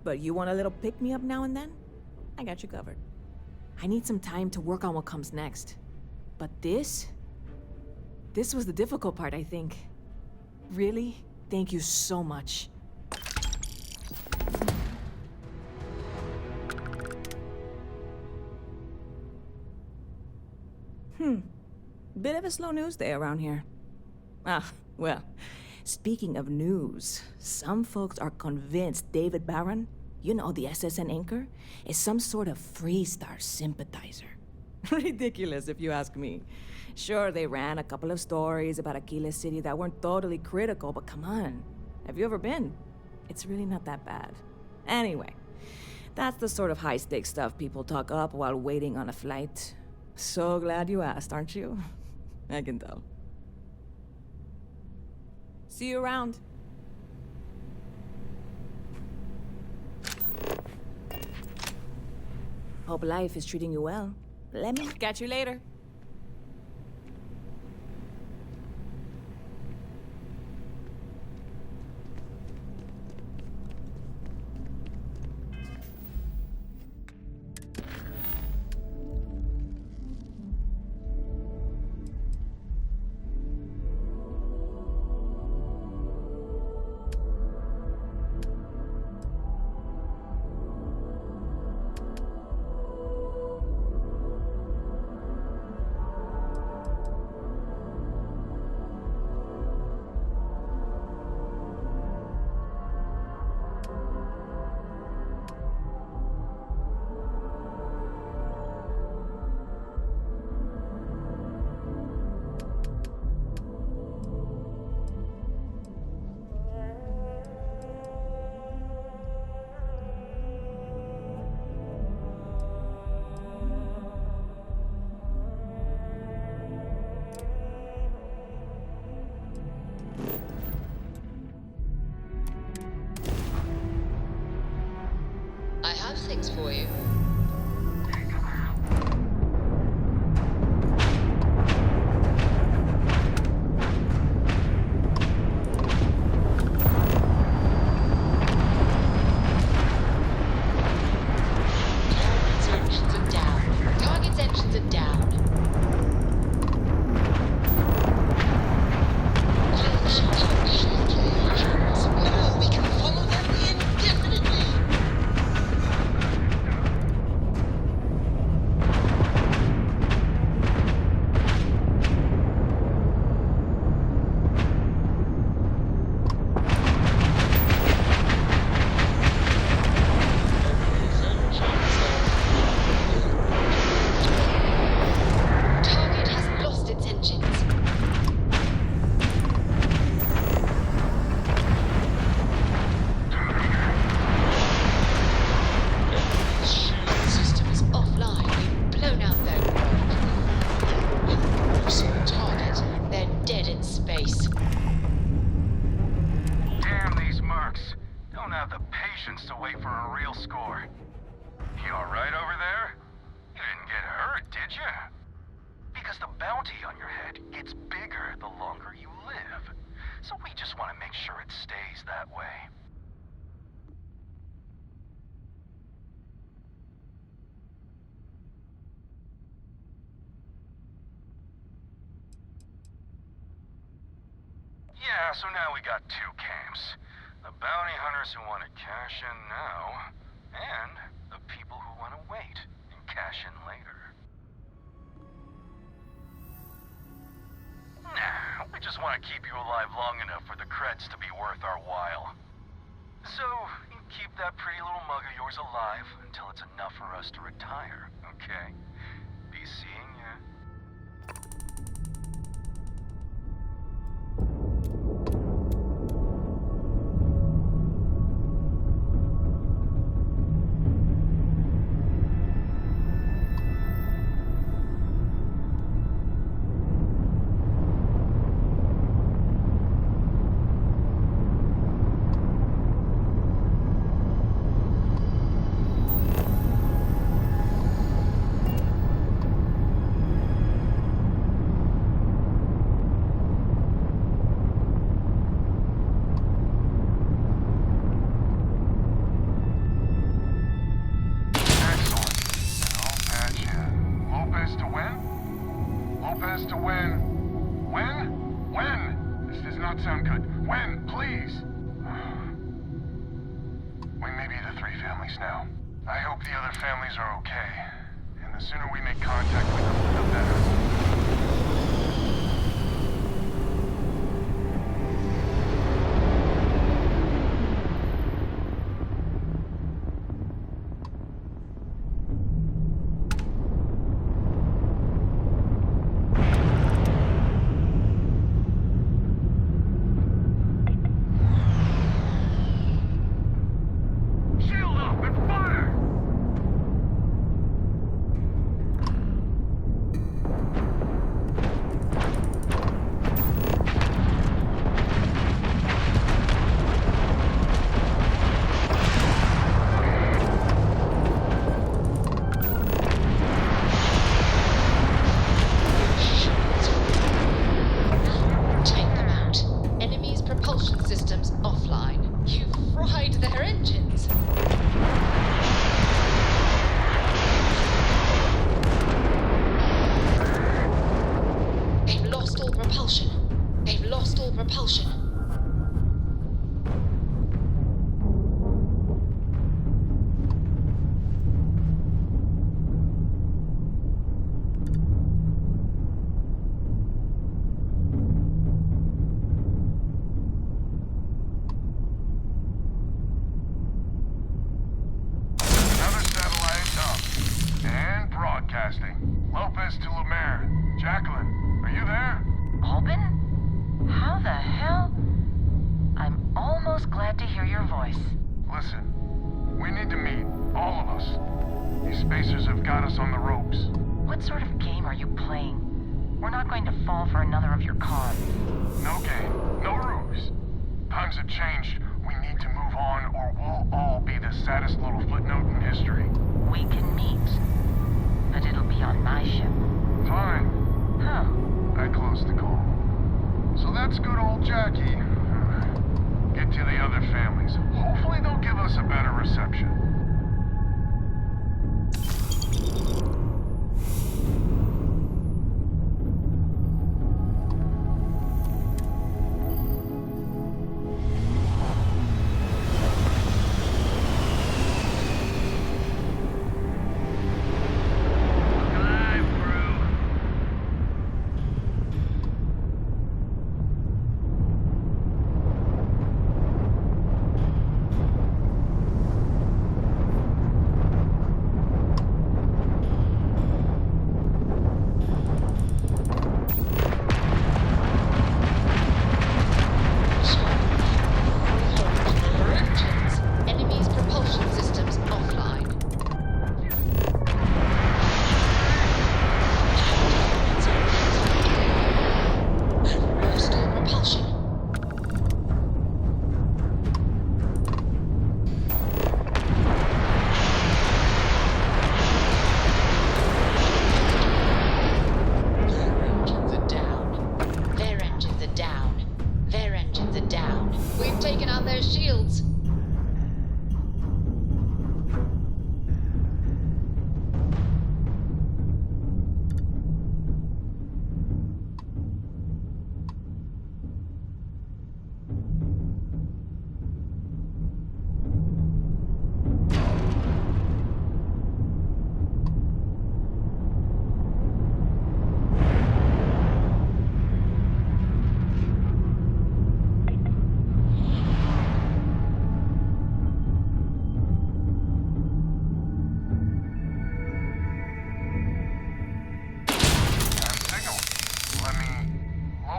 but you want a little pick-me-up now and then? I got you covered. I need some time to work on what comes next. But this was the difficult part, I think. Really, thank you so much. Bit of a slow news day around here. Ah, well, speaking of news, some folks are convinced David Barron, you know, the SSN anchor, is some sort of Freestar sympathizer. Ridiculous, if you ask me. Sure, they ran a couple of stories about Aquila City that weren't totally critical, but come on. Have you ever been? It's really not that bad. Anyway, that's the sort of high-stakes stuff people talk up while waiting on a flight. So glad you asked, aren't you? I can tell. See you around. Hope life is treating you well. Let me catch you later. I have things for you. Target's engines are down. Target's engines are down. Oh, we can follow them indefinitely. Target has lost its engines. The shield system is offline. We've blown out their world. Losing target. They're dead in space. Damn these mercs. Don't have the patience to wait for a real score. You alright over there? You didn't get hurt, did you? Because the bounty on your head gets bigger the longer you live. So we just want to make sure it stays that way. Yeah, so now we got two camps. The bounty hunters who want to cash in now, and the people who want to wait and cash in later. just want to keep you alive long enough for the creds to be worth our while. So, you keep that pretty little mug of yours alive until it's enough for us to retire, okay? Be seeing ya. Now. I hope the other families are okay. And the sooner we make contact with them, the better. Lopez to Lemaire. Jacqueline, are you there? Albin? How the hell? I'm almost glad to hear your voice. Listen, we need to meet, all of us. These spacers have got us on the ropes. What sort of game are you playing? We're not going to fall for another of your cons. No game, no ruse. Times have changed. We need to move on, or we'll all be the saddest little footnote in history. We can meet, but it'll be on my ship. Fine. Huh. I closed the call. So that's good old Jackie. Get to the other families. Hopefully they'll give us a better reception.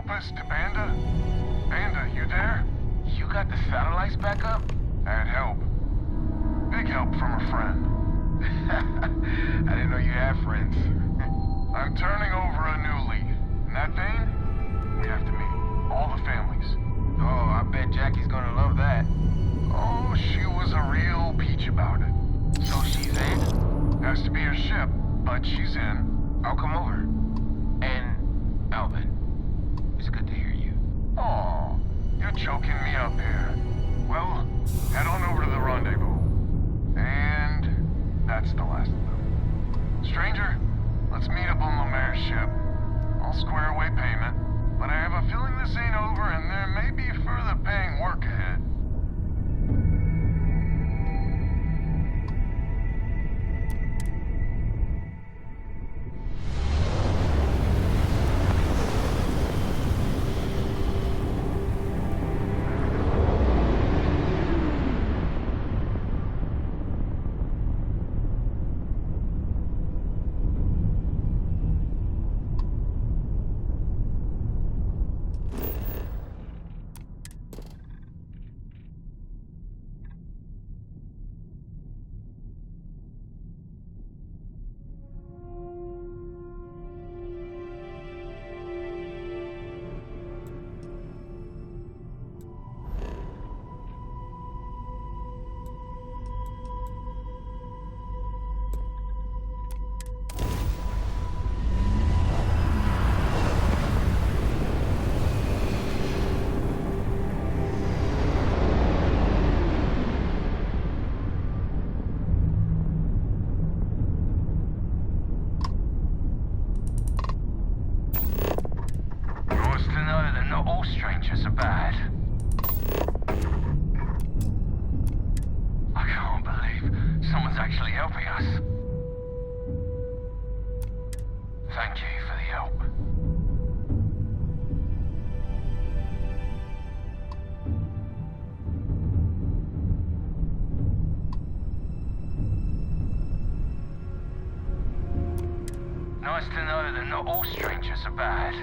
compass to Banda? Banda, you there? You got the satellites back up? That help. Big help from a friend. I didn't know you had friends. I'm turning over a new leaf. In that vein, we have to meet. All the families. Oh, I bet Jackie's gonna love that. Oh, she was a real peach about it. So she's in? Has to be her ship, but she's in. I'll come over. And Alvin, it's good to hear you. Oh, you're choking me up here. Well, head on over to the rendezvous. And that's the last of them. Stranger, let's meet up on Lemaire's ship. I'll square away payment, but I have a feeling this ain't over and there may be further paying work ahead. Not all strangers are bad. I can't believe someone's actually helping us. Thank you for the help. Nice to know that not all strangers are bad.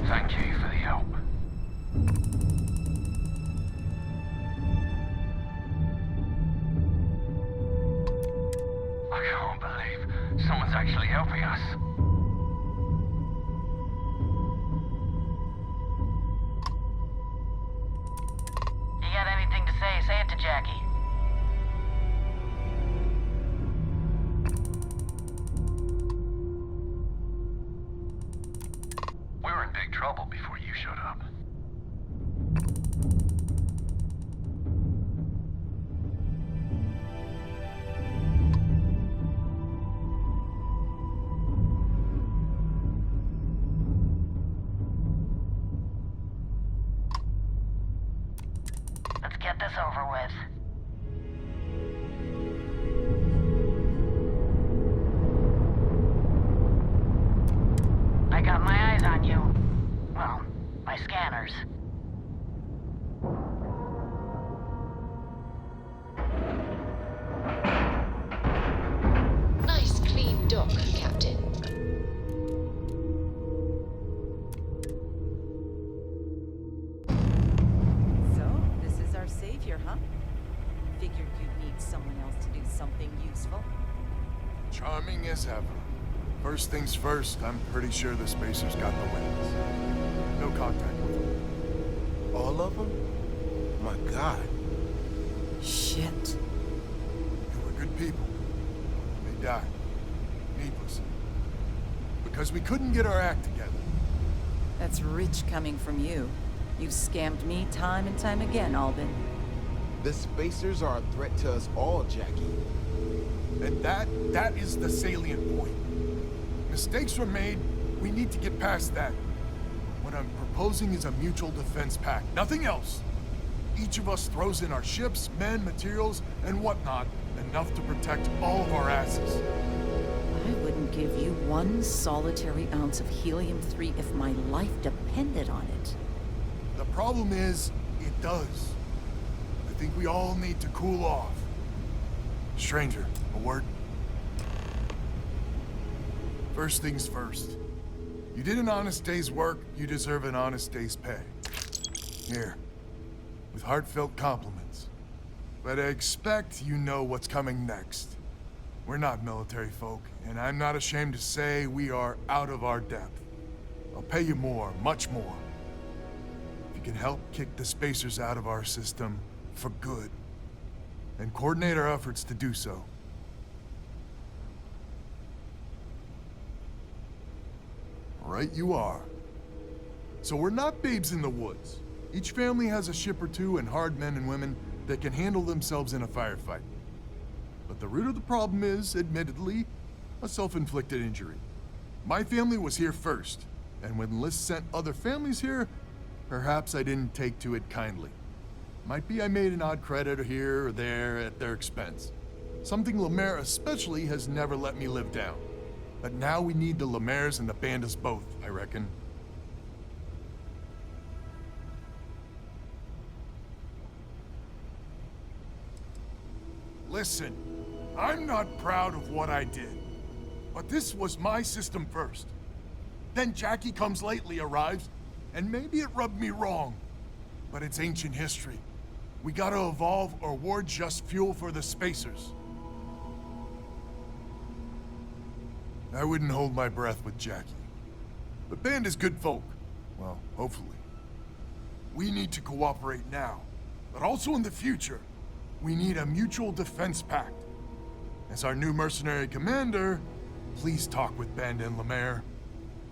Thank you for the help. I can't believe someone's actually helping us. You got anything to say? Say it to Jackie. We were in big trouble before you showed up. Let's get this over with. I got my eyes on you. Well, my scanners. Nice clean dock, Captain. So, this is our savior, huh? Figured you'd need someone else to do something useful. Charming as ever. First things first, I'm pretty sure the Spacers got the wings. No contact with them. All of them? My God. Shit. They were good people. They died. Needlessly. Because we couldn't get our act together. That's rich coming from you. You've scammed me time and time again, Albin. The Spacers are a threat to us all, Jackie. And that is the salient point. Mistakes were made. We need to get past that. What I'm proposing is a mutual defense pact, nothing else. Each of us throws in our ships, men, materials, and whatnot, enough to protect all of our asses. I wouldn't give you one solitary ounce of helium-3 if my life depended on it. The problem is, it does. I think we all need to cool off. Stranger, a word? First things first. You did an honest day's work, you deserve an honest day's pay. Here, with heartfelt compliments. But I expect you know what's coming next. We're not military folk, and I'm not ashamed to say we are out of our depth. I'll pay you more, much more. If you can help kick the spacers out of our system for good, and coordinate our efforts to do so. Right you are. So we're not babes in the woods. Each family has a ship or two and hard men and women that can handle themselves in a firefight. But the root of the problem is, admittedly, a self-inflicted injury. My family was here first, and when Liz sent other families here, perhaps I didn't take to it kindly. Might be I made an odd credit here or there at their expense. Something Lemaire especially has never let me live down. But now we need the Lemaires and the Bandas both, I reckon. Listen, I'm not proud of what I did, but this was my system first. Then Jackie Comes Lately arrives, and maybe it rubbed me wrong, but it's ancient history. We gotta evolve or we're just fuel for the spacers. I wouldn't hold my breath with Jackie. The band is good folk. Well, hopefully. We need to cooperate now, but also in the future. We need a mutual defense pact. As our new mercenary commander, please talk with Band and Lemaire.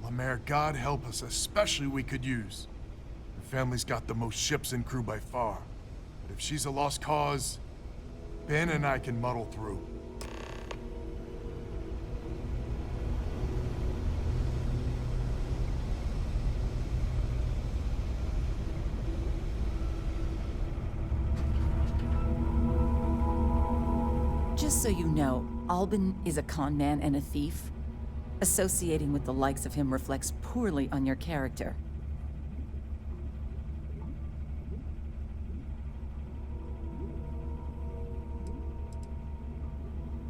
Lemaire, God help us, especially we could use. Her family's got the most ships and crew by far. But if she's a lost cause, Ben and I can muddle through. Just so you know, Albin is a con man and a thief. Associating with the likes of him reflects poorly on your character.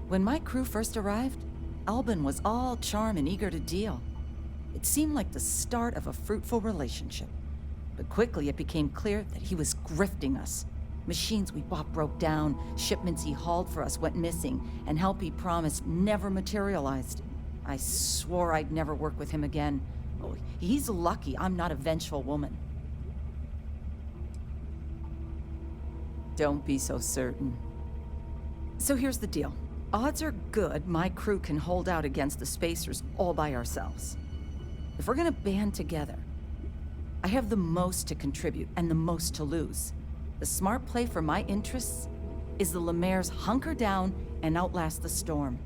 When my crew first arrived, Albin was all charm and eager to deal. It seemed like the start of a fruitful relationship. But quickly it became clear that he was grifting us. Machines we bought broke down, shipments he hauled for us went missing, and help he promised never materialized. I swore I'd never work with him again. Oh, he's lucky I'm not a vengeful woman. Don't be so certain. So here's the deal. Odds are good my crew can hold out against the spacers all by ourselves. If we're gonna band together, I have the most to contribute and the most to lose. The smart play for my interests is the Lemaire's hunker down and outlast the storm.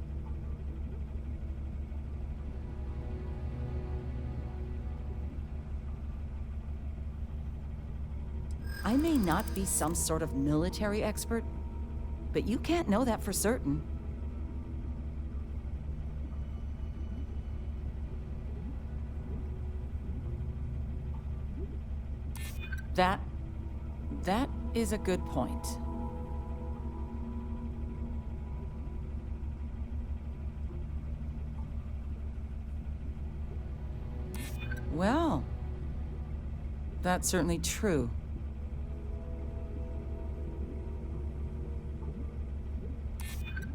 I may not be some sort of military expert, but you can't know that for certain. That is a good point. Well, that's certainly true.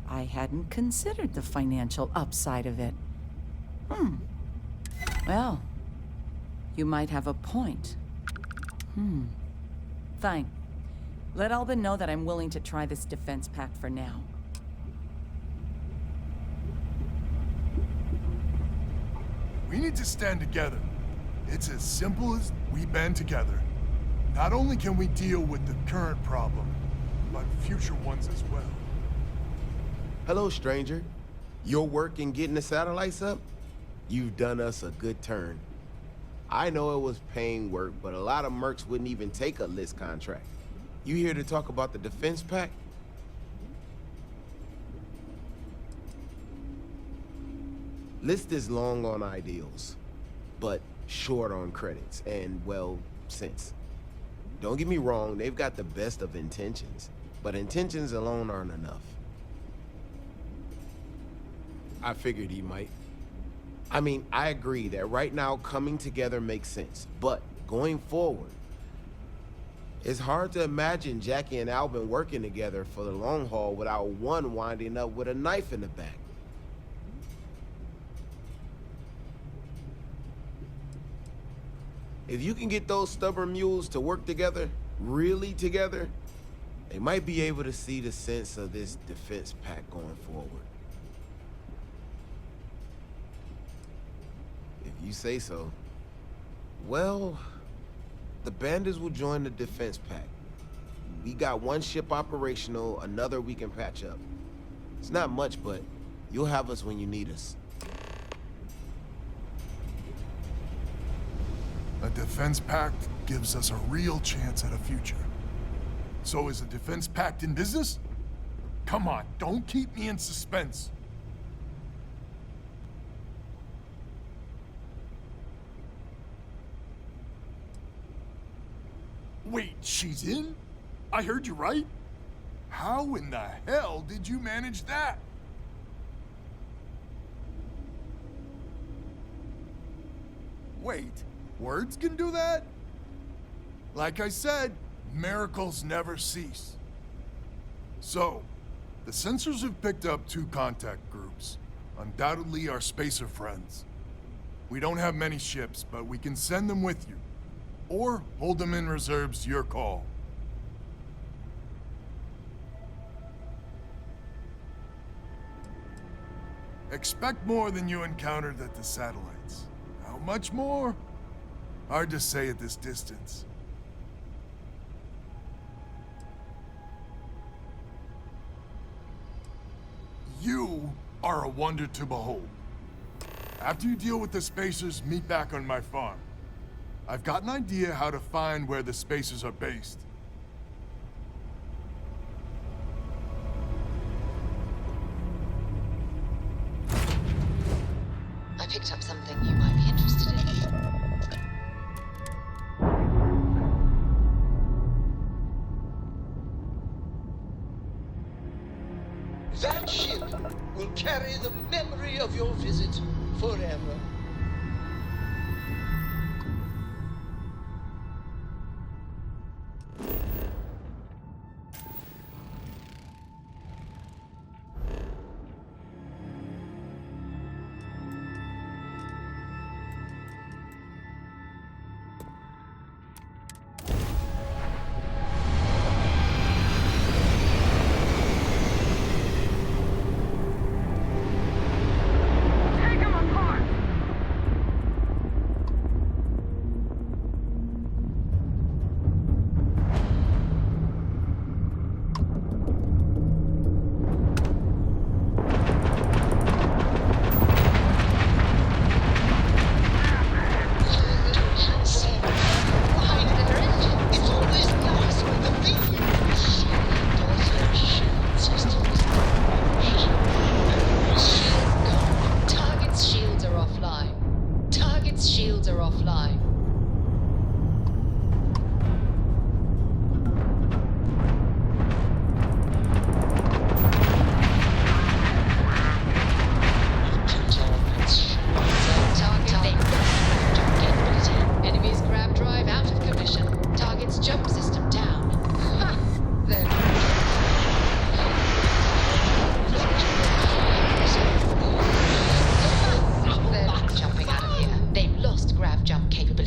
I hadn't considered the financial upside of it. Well, you might have a point. Fine. Let Albin know that I'm willing to try this defense pact for now. We need to stand together. It's as simple as we band together. Not only can we deal with the current problem, but future ones as well. Hello, stranger. Your work in getting the satellites up? You've done us a good turn. I know it was paying work, but a lot of mercs wouldn't even take a list contract. You here to talk about the defense pack? List is long on ideals, but short on credits and, well, sense. Don't get me wrong, they've got the best of intentions, but intentions alone aren't enough. I figured he might. I mean, I agree that right now coming together makes sense, but going forward, it's hard to imagine Jackie and Albin working together for the long haul without one winding up with a knife in the back. If you can get those stubborn mules to work together, really together, they might be able to see the sense of this defense pack going forward. If you say so. Well, the bandits will join the defense pack. We got one ship operational, another we can patch up. It's not much, but you'll have us when you need us. A defense pact gives us a real chance at a future. So is a defense pact in business? Come on, don't keep me in suspense. Wait, she's in? I heard you right? How in the hell did you manage that? Wait, words can do that? Like I said, miracles never cease. So, the sensors have picked up 2 contact groups. Undoubtedly our spacer friends. We don't have many ships, but we can send them with you. Or hold them in reserves, your call. Expect more than you encountered at the satellites. How much more? Hard to say at this distance. You are a wonder to behold. After you deal with the spacers, meet back on my farm. I've got an idea how to find where the spacers are based. I picked up something you might be interested in. That ship will carry the memory of your visit forever. Jumping out of here. They've lost grav jump capability.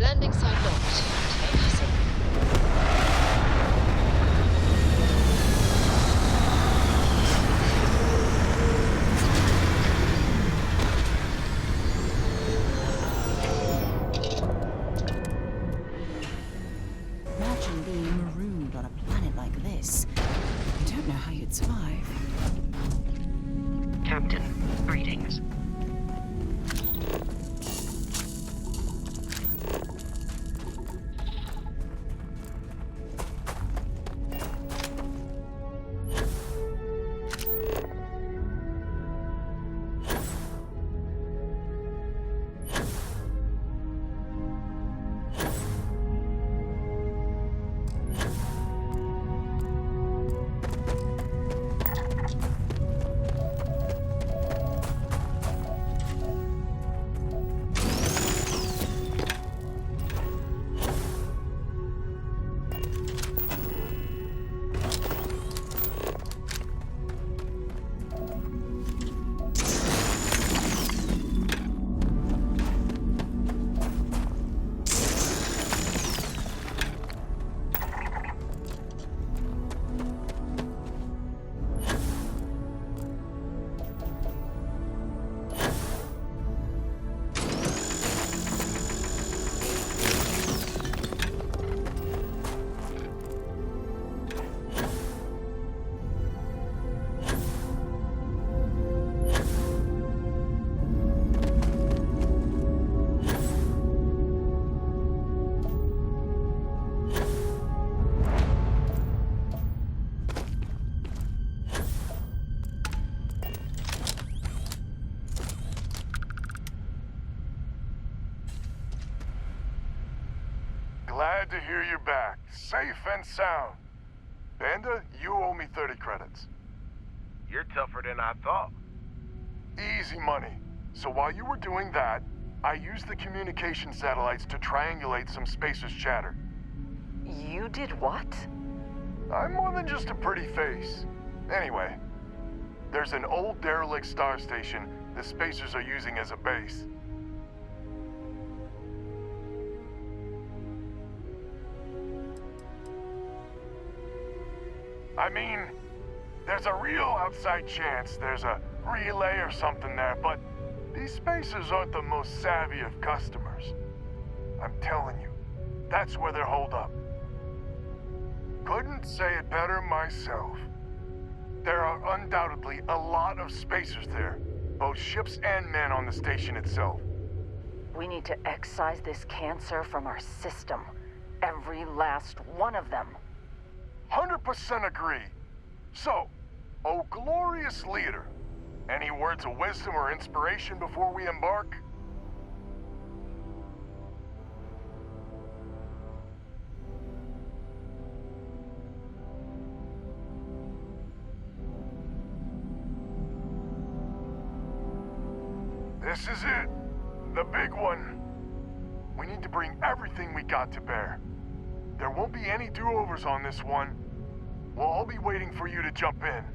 Landing site locked. Take easy. Imagine being marooned on a planet like this. I don't know how you'd survive. Captain, greetings. Glad to hear you're back, safe and sound. Panda, you owe me 30 credits. You're tougher than I thought. Easy money. So while you were doing that, I used the communication satellites to triangulate some spacers' chatter. You did what? I'm more than just a pretty face. Anyway, there's an old derelict star station the spacers are using as a base. I mean, there's a real outside chance there's a relay or something there, but these spacers aren't the most savvy of customers. I'm telling you, that's where they're holed up. Couldn't say it better myself. There are undoubtedly a lot of spacers there, both ships and men on the station itself. We need to excise this cancer from our system. Every last one of them. 100% agree. So, oh glorious leader, any words of wisdom or inspiration before we embark? This is it. The big one. We need to bring everything we got to bear. There won't be any do-overs on this one. We'll all be waiting for you to jump in.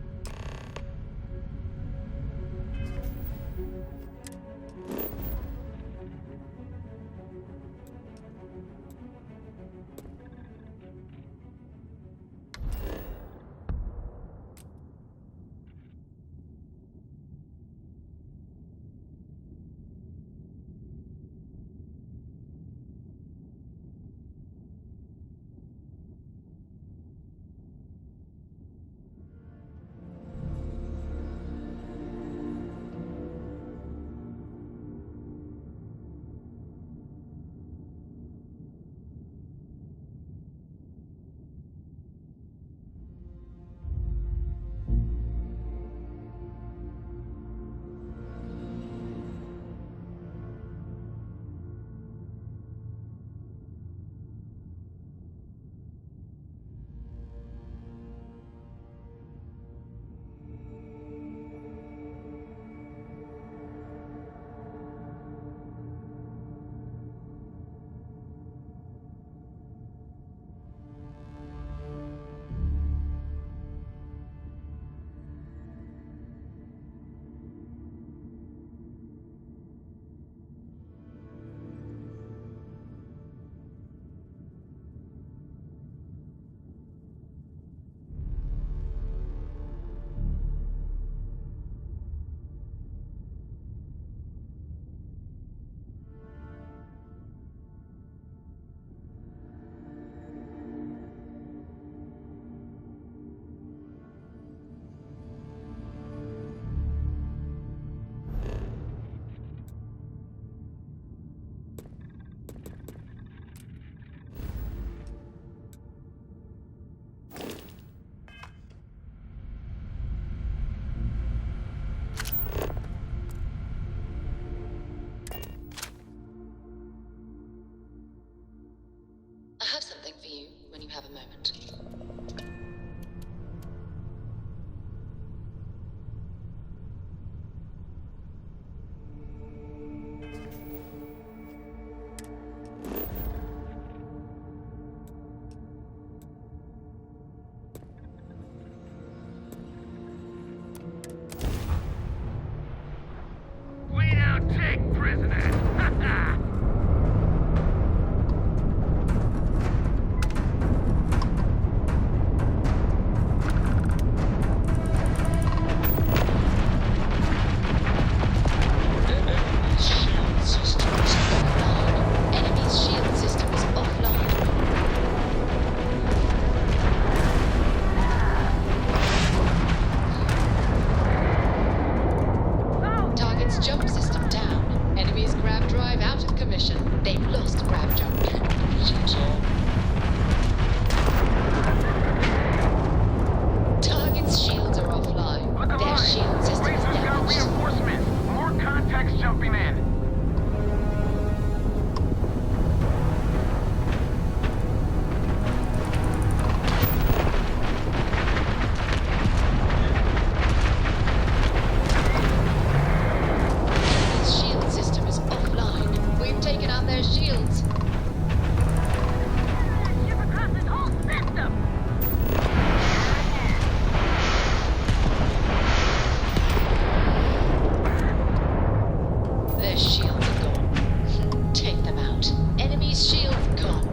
something for you when you have a moment. We now take prisoners! Enemy's shield system is offline. Target's jump system down. Enemy's grab drive out of commission. They've lost grab jump. Target's shields are offline. Their shield system is damaged. Reinforcements! More contacts jumping in! Enemy's shield system is offline. We've taken out their shields. Their shields are gone. Take them out. Enemy's shields gone.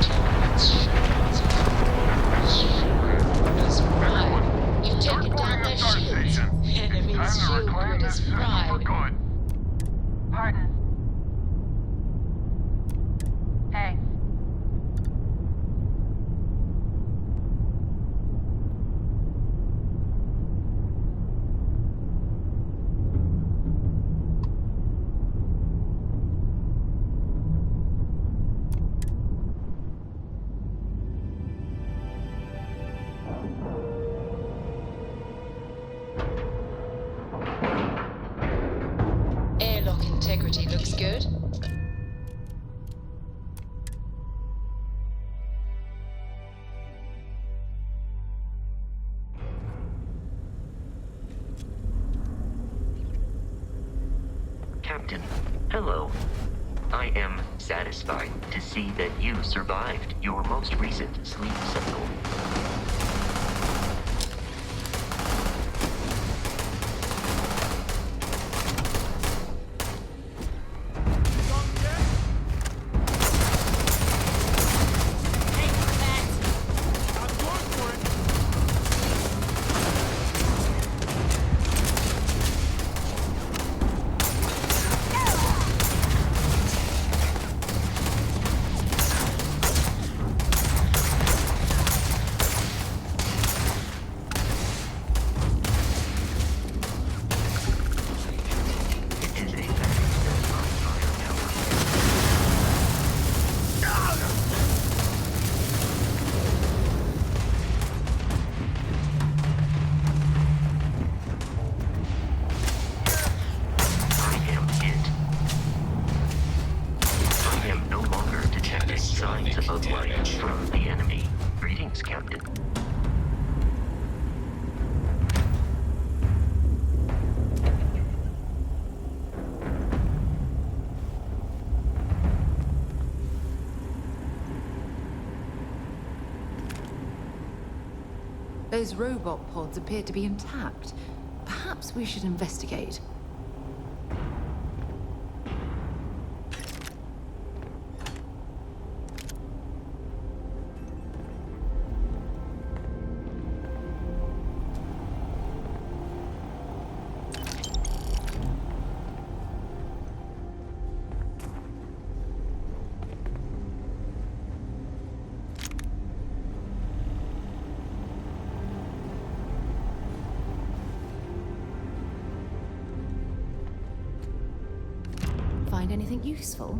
Target's shields is fried. You've taken down their shields. Enemy's shield grid is fried. Pardon. Hey. Airlock integrity looks good. Captain, hello. I am satisfied to see that you survived your most recent sleep cycle. From the enemy. Greetings, Captain. Those robot pods appear to be intact. Perhaps we should investigate. Find anything useful?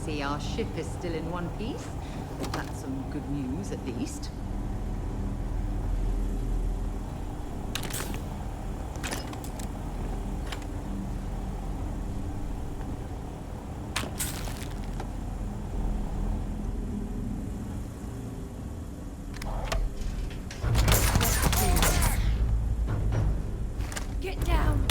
see our ship is still in one piece. That's some good news, at least. Get down!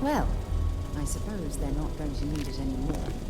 Well, I suppose they're not going to need it anymore.